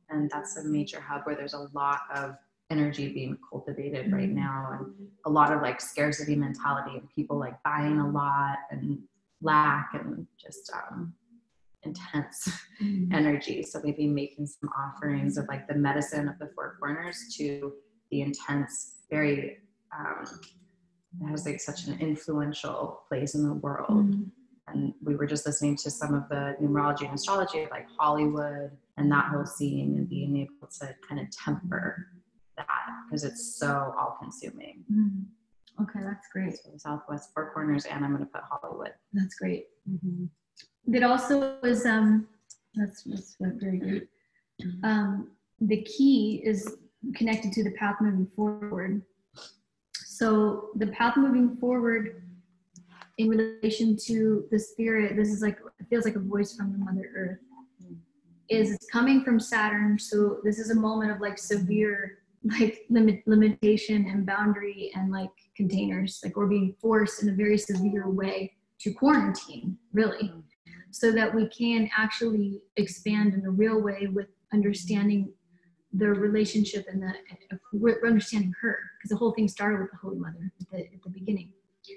And that's a major hub where there's a lot of energy being cultivated right now, and a lot of like scarcity mentality and people like buying a lot and lack and just intense energy. So maybe making some offerings of like the medicine of the Four Corners to the intense, very it has like such an influential place in the world. And we were just listening to some of the numerology and astrology of like Hollywood and that whole scene, and being able to kind of temper that because it's so all-consuming. Okay, that's great. So the Southwest Four Corners, and I'm going to put Hollywood. That's great. That also is that's very good. The key is connected to the path moving forward. So the path moving forward in relation to the spirit, this is like, it feels like a voice from the Mother Earth, is it's coming from Saturn. So this is a moment of like severe like limitation and boundary and like containers. Like we're being forced in a very severe way to quarantine, really, so that we can actually expand in a real way with understanding the relationship and we're understanding her, because the whole thing started with the Holy Mother at the beginning.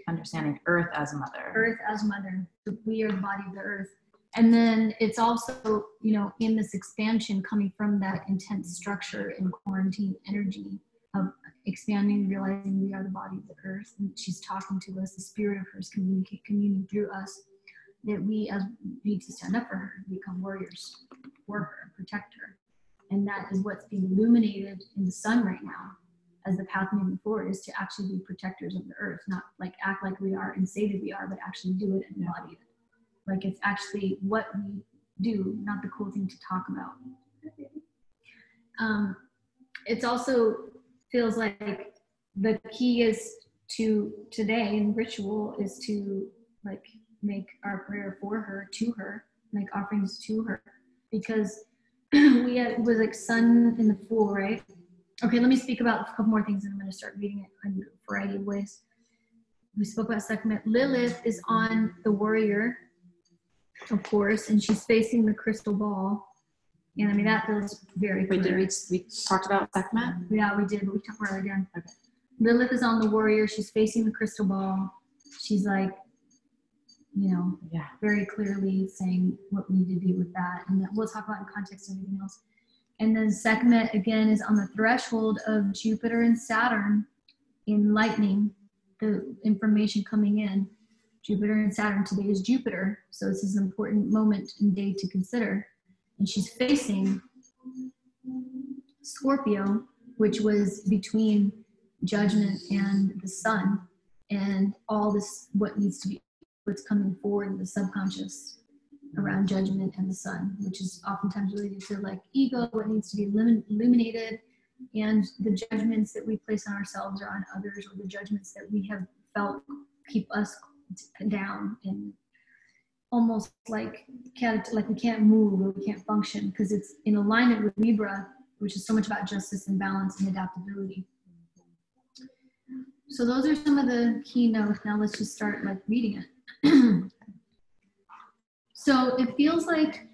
Understanding Earth as mother. Earth as mother. We are the body of the earth. And then it's also, you know, in this expansion coming from that intense structure and quarantine energy of expanding, realizing we are the body of the earth, and she's talking to us, the spirit of her is communing through us, that we need to stand up for her, become warriors for her, protect her. And that is what's being illuminated in the sun right now as the path moving forward, is to actually be protectors of the earth, not like act like we are and say that we are, but actually do it and embody it. Like it's actually what we do, not the cool thing to talk about. It's also feels like the key is to today in ritual is to like make our prayer for her, to her, make offerings to her, because we had, was like sun in the Fool, right? Okay, let me speak about a couple more things and I'm going to start reading it in a variety of ways. We spoke about Sekhmet. Lilith is on the warrior, of course, and she's facing the crystal ball. And I mean, that feels very clear. Wait, did we talked about Sekhmet? Yeah, we did, but we talked about it again. Okay. Lilith is on the warrior. She's facing the crystal ball. She's like, you know, very clearly saying what we need to do with that. And we'll talk about in context of everything else. And then Sekhmet, again, is on the threshold of Jupiter and Saturn in lightning, the information coming in. Jupiter and Saturn, today is Jupiter. So this is an important moment and day to consider. And she's facing Scorpio, which was between judgment and the sun, and all this, what needs to be, what's coming forward in the subconscious around judgment and the sun, which is oftentimes related to like ego, what needs to be illuminated, and the judgments that we place on ourselves or on others, or the judgments that we have felt keep us down and almost like we can't move or we can't function, because it's in alignment with Libra, which is so much about justice and balance and adaptability. So those are some of the keynotes. Now let's just start like reading it. So it feels like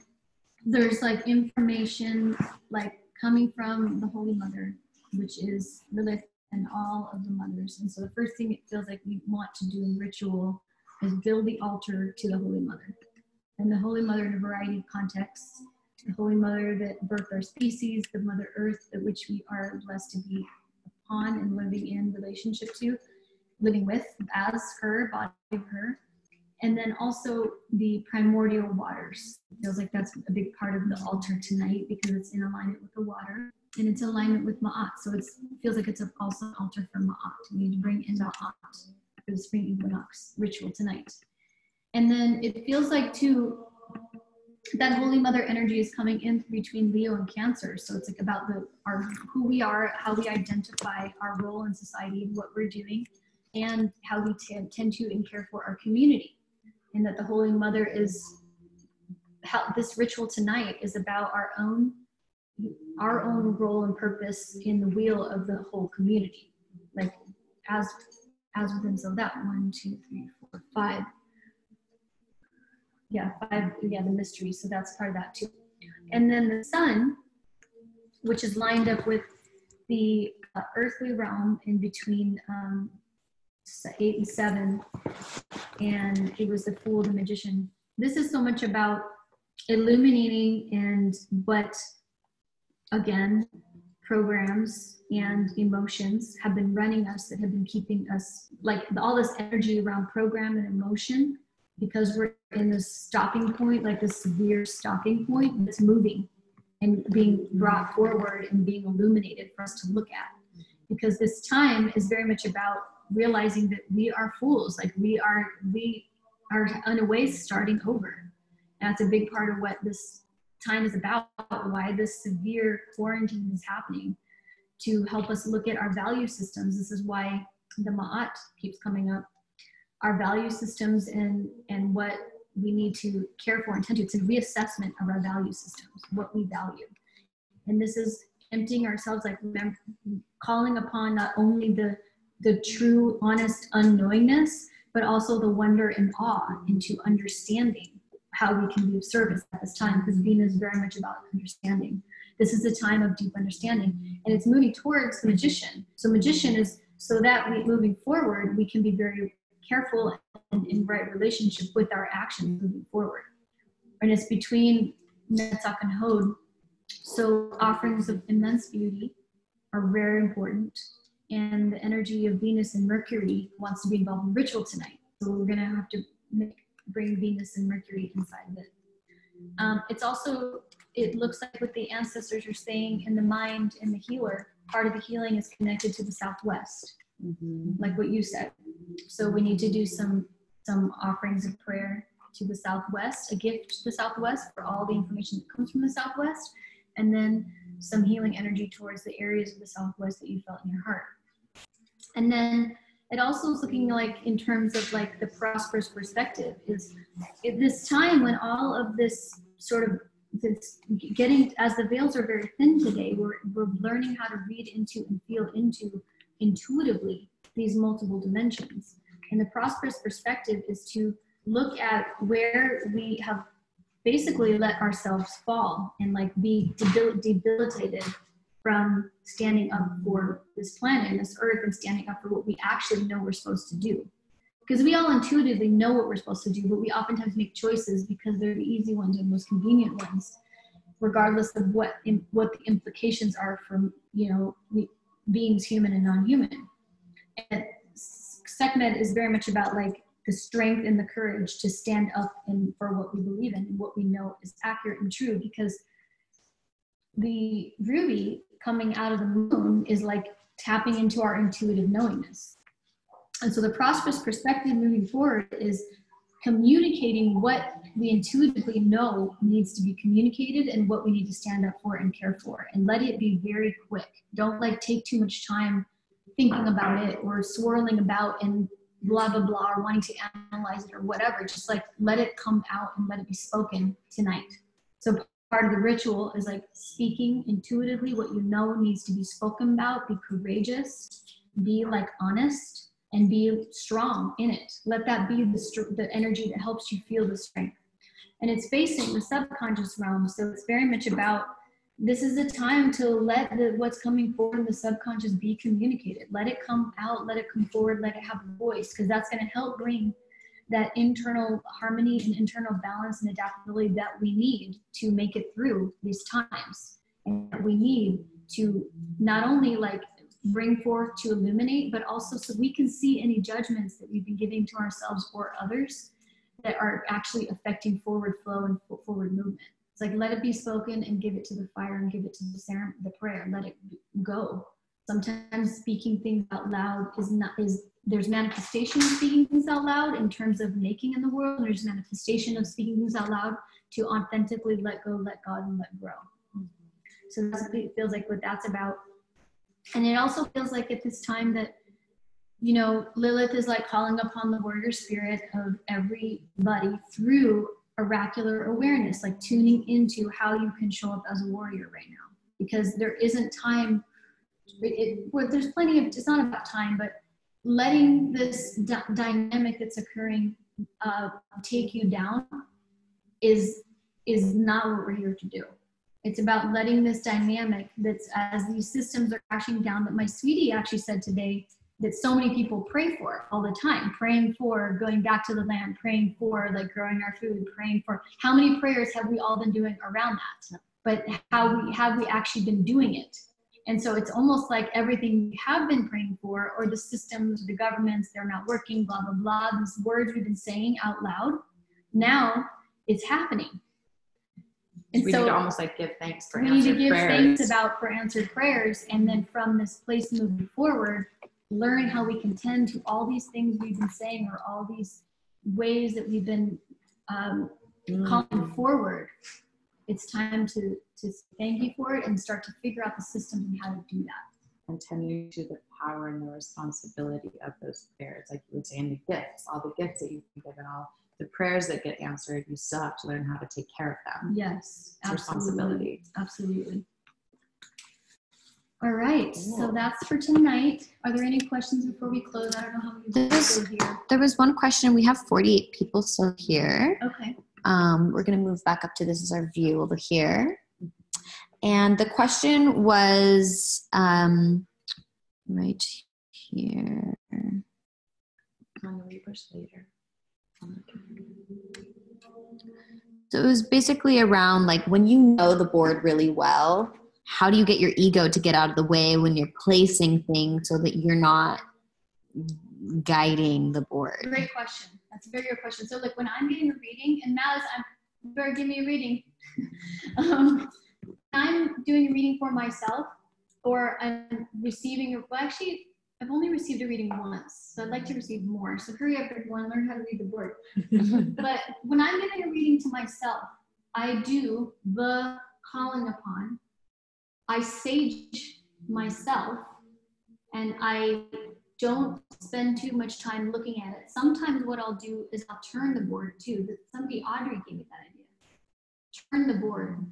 there's like information like coming from the Holy Mother, which is Lilith and all of the mothers. And so the first thing it feels like we want to do in ritual is build the altar to the Holy Mother. And the Holy Mother in a variety of contexts. The Holy Mother that birthed our species, the Mother Earth, that which we are blessed to be upon and living in relationship to, living with as her, body of her. And then also the primordial waters. It feels like that's a big part of the altar tonight, because it's in alignment with the water and it's in alignment with Ma'at. So it feels like it's also an altar for Ma'at. We need to bring in Ma'at for the spring equinox ritual tonight. And then it feels like too, that Holy Mother energy is coming in between Leo and Cancer. So it's like about who we are, how we identify our role in society, what we're doing, and how we tend to and care for our community. And that the Holy Mother is, how this ritual tonight is about our own role and purpose in the wheel of the whole community, like as within. So that 1, 2, 3, 4, 5. Yeah, 5. Yeah, the mystery. So that's part of that too. And then the sun, which is lined up with the earthly realm in between 8 and 7, and it was the Fool, the magician. This is so much about illuminating and what, again, programs and emotions have been running us, that have been keeping us, like all this energy around program and emotion, because we're in this stopping point, like this severe stopping point that's moving and being brought forward and being illuminated for us to look at. Because this time is very much about realizing that we are fools, like we are in a way starting over. And that's a big part of what this time is about, why this severe quarantine is happening, to help us look at our value systems. This is why the Ma'at keeps coming up, our value systems and what we need to care for and tend to. It's a reassessment of our value systems, what we value. And this is emptying ourselves, like calling upon not only the true, honest unknowingness, but also the wonder and awe into understanding how we can be of service at this time, because Venus is very much about understanding. This is a time of deep understanding, and it's moving towards magician. So magician is so that moving forward, we can be very careful and in right relationship with our actions moving forward. And it's between Netzach and Hod. So offerings of immense beauty are very important. And the energy of Venus and Mercury wants to be involved in ritual tonight. So we're going to have to bring Venus and Mercury inside of it. It's also, it looks like what the ancestors are saying in the mind and the healer, part of the healing is connected to the Southwest, like what you said. So we need to do some offerings of prayer to the Southwest, a gift to the Southwest for all the information that comes from the Southwest, and then some healing energy towards the areas of the Southwest that you felt in your heart. And then it also is looking like in terms of like the prosperous perspective is at this time when all of this sort of this getting, as the veils are very thin today, we're learning how to read into and feel into intuitively these multiple dimensions. And the prosperous perspective is to look at where we have basically let ourselves fall and like be debilitated from standing up for this planet and this earth and standing up for what we actually know we're supposed to do. Because we all intuitively know what we're supposed to do, but we oftentimes make choices because they're the easy ones and most convenient ones, regardless of what the implications are for, you know, beings human and non-human. And Sekhmet is very much about like the strength and the courage to stand up and for what we believe in and what we know is accurate and true, because the ruby coming out of the moon is like tapping into our intuitive knowingness. And so the prosperous perspective moving forward is communicating what we intuitively know needs to be communicated and what we need to stand up for and care for, and let it be very quick. Don't like take too much time thinking about it or swirling about and blah, blah, blah, or wanting to analyze it or whatever. Just like let it come out and let it be spoken tonight. So part of the ritual is like speaking intuitively what you know needs to be spoken about. Be courageous, be like honest, and be strong in it. Let that be the energy that helps you feel the strength. And it's facing the subconscious realm. So it's very much about, this is the time to let what's coming forward in the subconscious be communicated. Let it come out, let it come forward, let it have a voice, because that's going to help bring that internal harmony and internal balance and adaptability that we need to make it through these times. And that we need to not only like bring forth to illuminate, but also so we can see any judgments that we've been giving to ourselves or others that are actually affecting forward flow and forward movement. It's like, let it be spoken and give it to the fire and give it to the prayer. Let it go. Sometimes speaking things out loud there's manifestation of speaking things out loud in terms of making in the world. And there's manifestation of speaking things out loud to authentically let go, let God, and let grow. So it feels like what that's about. And it also feels like at this time that, you know, Lilith is like calling upon the warrior spirit of everybody through oracular awareness, like tuning into how you can show up as a warrior right now. Because there isn't time, there's plenty of, it's not about time, but letting this dynamic that's occurring take you down is not what we're here to do. It's about letting this dynamic that's, as these systems are crashing down, that my sweetie actually said today that so many people pray for all the time, praying for going back to the land, praying for like growing our food, praying for, how many prayers have we all been doing around that? But have we actually been doing it? And so it's almost like everything we have been praying for, or the systems, the governments, they're not working, blah, blah, blah, these words we've been saying out loud, now it's happening. And we so need to almost like give thanks for we answered need to give prayers. thanks for answered prayers, and then from this place moving forward, learn how we can tend to all these things we've been saying, or all these ways that we've been calling forward. It's time to thank you for it and start to figure out the systems and how to do that. And tending to the power and the responsibility of those prayers. Like you were saying, the gifts, all the gifts that you've been given, all the prayers that get answered, you still have to learn how to take care of them. Yes, it's absolutely. responsibility. Absolutely. All right, so that's for tonight. Are there any questions before we close? I don't know how many people are still here. There was one question. We have 48 people still here. Okay. We're going to move back up to this is our view over here. And the question was right here. On the reverse later. So it was basically around like when you know the board really well, how do you get your ego to get out of the way when you're placing things so that you're not guiding the board? Great question. That's a very good question. So like when I'm getting a reading, and Maz, you better give me a reading. I'm doing a reading for myself, or I'm receiving well, actually, I've only received a reading once, so I'd like to receive more. So hurry up, everyone, learn how to read the board. But when I'm giving a reading to myself, I do the calling upon. I sage myself, and I don't spend too much time looking at it. Sometimes what I'll do is I'll turn the board too. Somebody, Audrey, gave me that idea. Turn the board,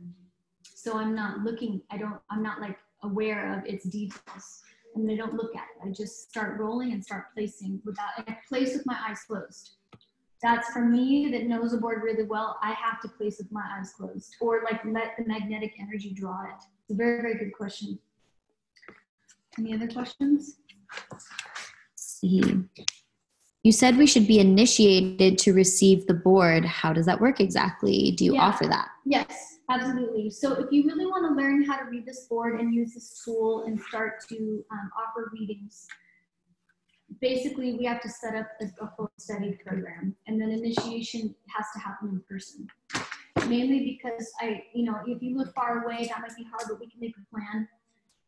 so I'm not looking. I'm not like aware of its details, and I don't look at it. I just start rolling and start placing and I place with my eyes closed. That's for me that knows the board really well. I have to place with my eyes closed, or like let the magnetic energy draw it. It's a very, very good question. Any other questions? See. You said we should be initiated to receive the board. How does that work exactly? Do you offer that? Yes, absolutely. So if you really want to learn how to read this board and use this tool and start to offer readings, basically we have to set up a full study program, and then initiation has to happen in person. Mainly because if you live far away, that might be hard, but we can make a plan.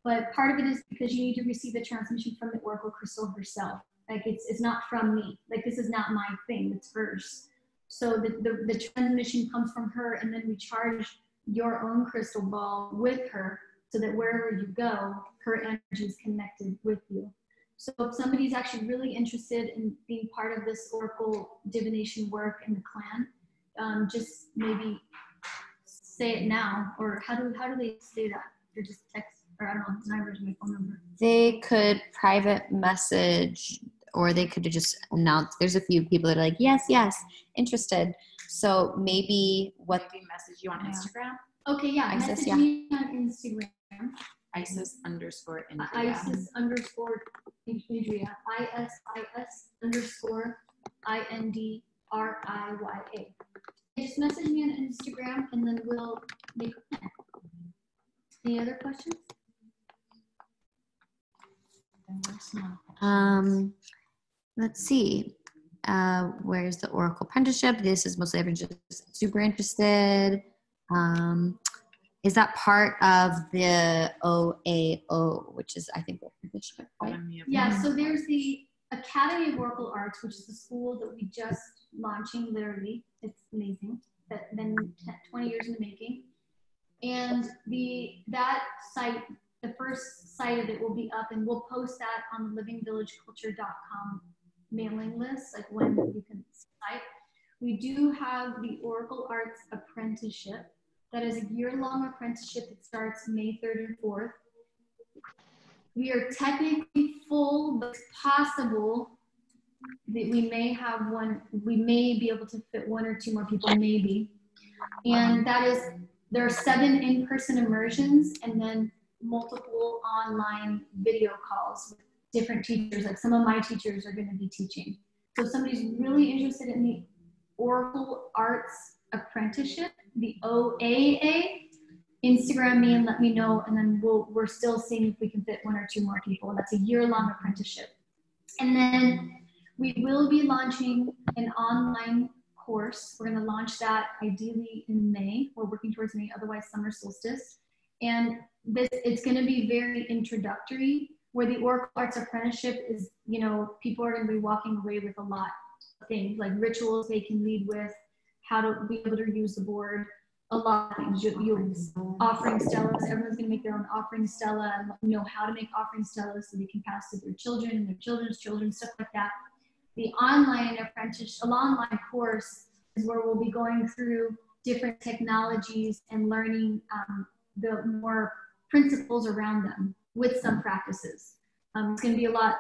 But part of it is because you need to receive the transmission from the Oracle Crystal herself. Like it's not from me. Like this is not my thing, it's hers. So the transmission comes from her, and then we charge your own crystal ball with her so that wherever you go, her energy is connected with you. So if somebody's actually really interested in being part of this Oracle divination work in the clan, just maybe say it now, or how do they say that? Or just text, or I don't know, my phone number. They could private message, or they could just announce. There's a few people that are like, yes, interested. So maybe message you on Instagram? Okay, yeah, Isis, message me on Instagram. Isis_Andrea. Isis_Andrea. ISIS_INDRIYA. Just message me on Instagram, and then we'll make a plan. Any other questions? Let's see. Where's the Oracle apprenticeship? This is mostly everyone just super interested. Is that part of the OAO, which is, I think, the apprenticeship, right? Yeah, so there's the Academy of Oracle Arts, which is the school that we just launching, literally. It's amazing. That's been 20 years in the making. And that site, the first site of it will be up, and we'll post that on the livingvillageculture.com mailing list, like when you can site. We do have the Oracle Arts Apprenticeship. That is a year-long apprenticeship that starts May 3rd and 4th. We are technically full, but it's possible that we may have one, we may be able to fit one or two more people, maybe. And that is, there are 7 in-person immersions and then multiple online video calls with different teachers. Like some of my teachers are going to be teaching. So if somebody's really interested in the Oracle Arts Apprenticeship, the OAA, Instagram me and let me know, and then we're still seeing if we can fit 1 or 2 more people. That's a year-long apprenticeship. And then we will be launching an online course. We're going to launch that ideally in May. We're working towards May, otherwise summer solstice. And it's going to be very introductory, where the Oracle Arts Apprenticeship is, people are going to be walking away with a lot of things, like rituals they can lead with, how to be able to use the board, a lot of things. Offering stellas, everyone's going to make their own offering stella and know how to make offering stellas so they can pass to their children and their children's children, stuff like that. The online online course is where we'll be going through different technologies and learning the more principles around them. with some practices. It's going to be a lot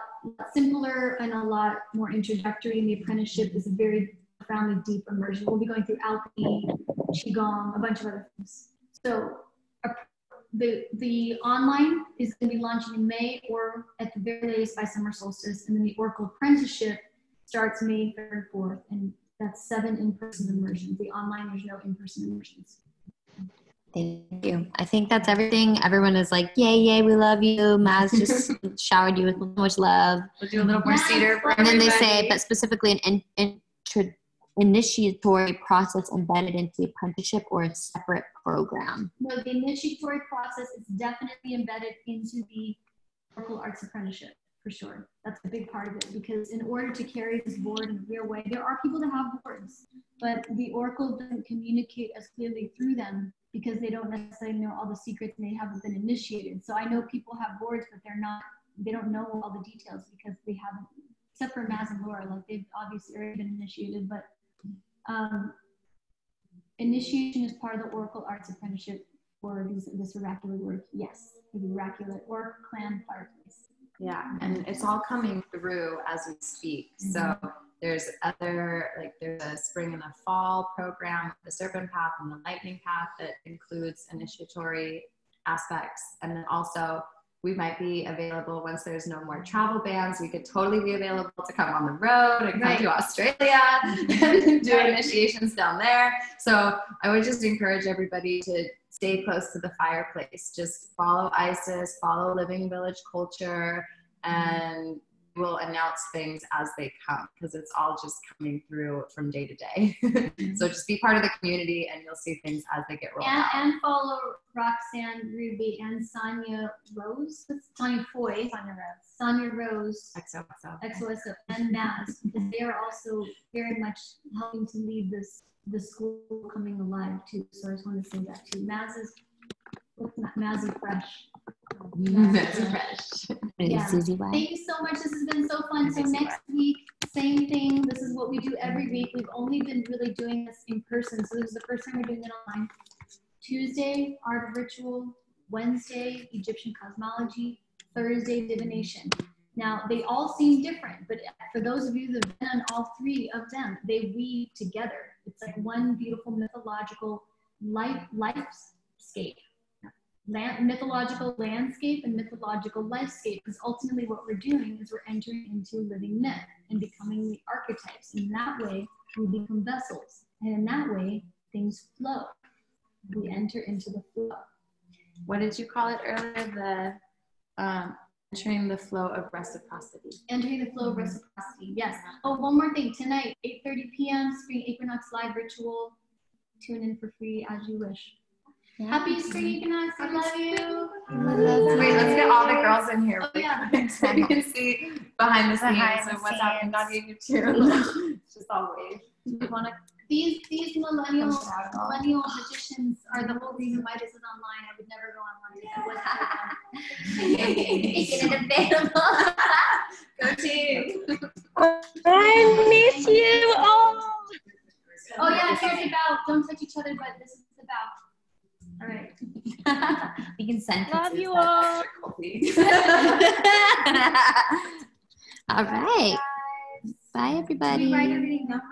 simpler and a lot more introductory. And the apprenticeship is a very profoundly deep immersion. We'll be going through alchemy, qigong, a bunch of other things. So the online is going to be launching in May or at the very latest by summer solstice. And then the Oracle apprenticeship starts May 3rd and 4th. And that's 7 in-person immersions. The online, there's no in-person immersions. Thank you. I think that's everything. Everyone is like, yay, yay, we love you. Maz just showered you with so much love. We'll do a little more cedar for And then they everybody. say, but specifically an initiatory process embedded into the apprenticeship or a separate program. No, the initiatory process is definitely embedded into the Oracle Arts Apprenticeship, for sure. That's a big part of it, because in order to carry this board in a real way, there are people that have boards, but the Oracle doesn't communicate as clearly through them because they don't necessarily know all the secrets and they haven't been initiated. So I know people have boards, but they don't know all the details because they haven't, except for Maz and Laura, like they've obviously already been initiated, but initiation is part of the Oracle Arts Apprenticeship for this oracular work. Yes, the oracular Oracle Clan Fireplace. Yeah, and it's all coming through as we speak. So there's there's a spring and a fall program, the Serpent Path and the Lightning Path that includes initiatory aspects. And then also we might be available once there's no more travel bans. We could totally be available to come on the road and come to Australia and do initiations down there. So I would just encourage everybody to stay close to the fireplace. Just follow ISIS, follow Living Village culture, and we'll announce things as they come because it's all just coming through from day to day. So just be part of the community and you'll see things as they get rolled out. And follow Roxanne, Ruby, and Sonia Rose. Sonia Foy. Sonia Rose. XOXO. And Maz. Because they are also very much helping to lead the school coming alive too. So I just want to say that too. Mazzy Fresh. Mazzy Fresh. Yeah. Thank you so much. This has been so fun. So next week, same thing. This is what we do every week. We've only been really doing this in person. So this is the first time we're doing it online. Tuesday, Art of Ritual. Wednesday, Egyptian Cosmology. Thursday, Divination. Now, they all seem different, but for those of you that have been on all 3 of them, they weave together. It's like one beautiful mythological lifescape. Mythological landscape and mythological lifescape, because ultimately what we're doing is we're entering into living myth and becoming the archetypes. In that way, we become vessels. And in that way, things flow. We enter into the flow. What did you call it earlier? Entering the flow of reciprocity. Entering the flow of reciprocity, yes. Oh, one more thing. Tonight, 8:30 p.m., Spring Equinox Live Ritual. Tune in for free as you wish. Yeah. Happy Spring Equinox. I love you. Wait, let's get all the girls in here. Oh, yeah. So you can see behind the scenes and what's happening. Nadia, you too. Just all wave. These millennial magicians are the whole reason why this is online. I would never go online if it wasn't making it available. Go team. I miss you all. Oh yeah, here's about. Don't touch each other, but this is about. All right. We can send Love you all. All right. Bye, everybody. Can we write everything down?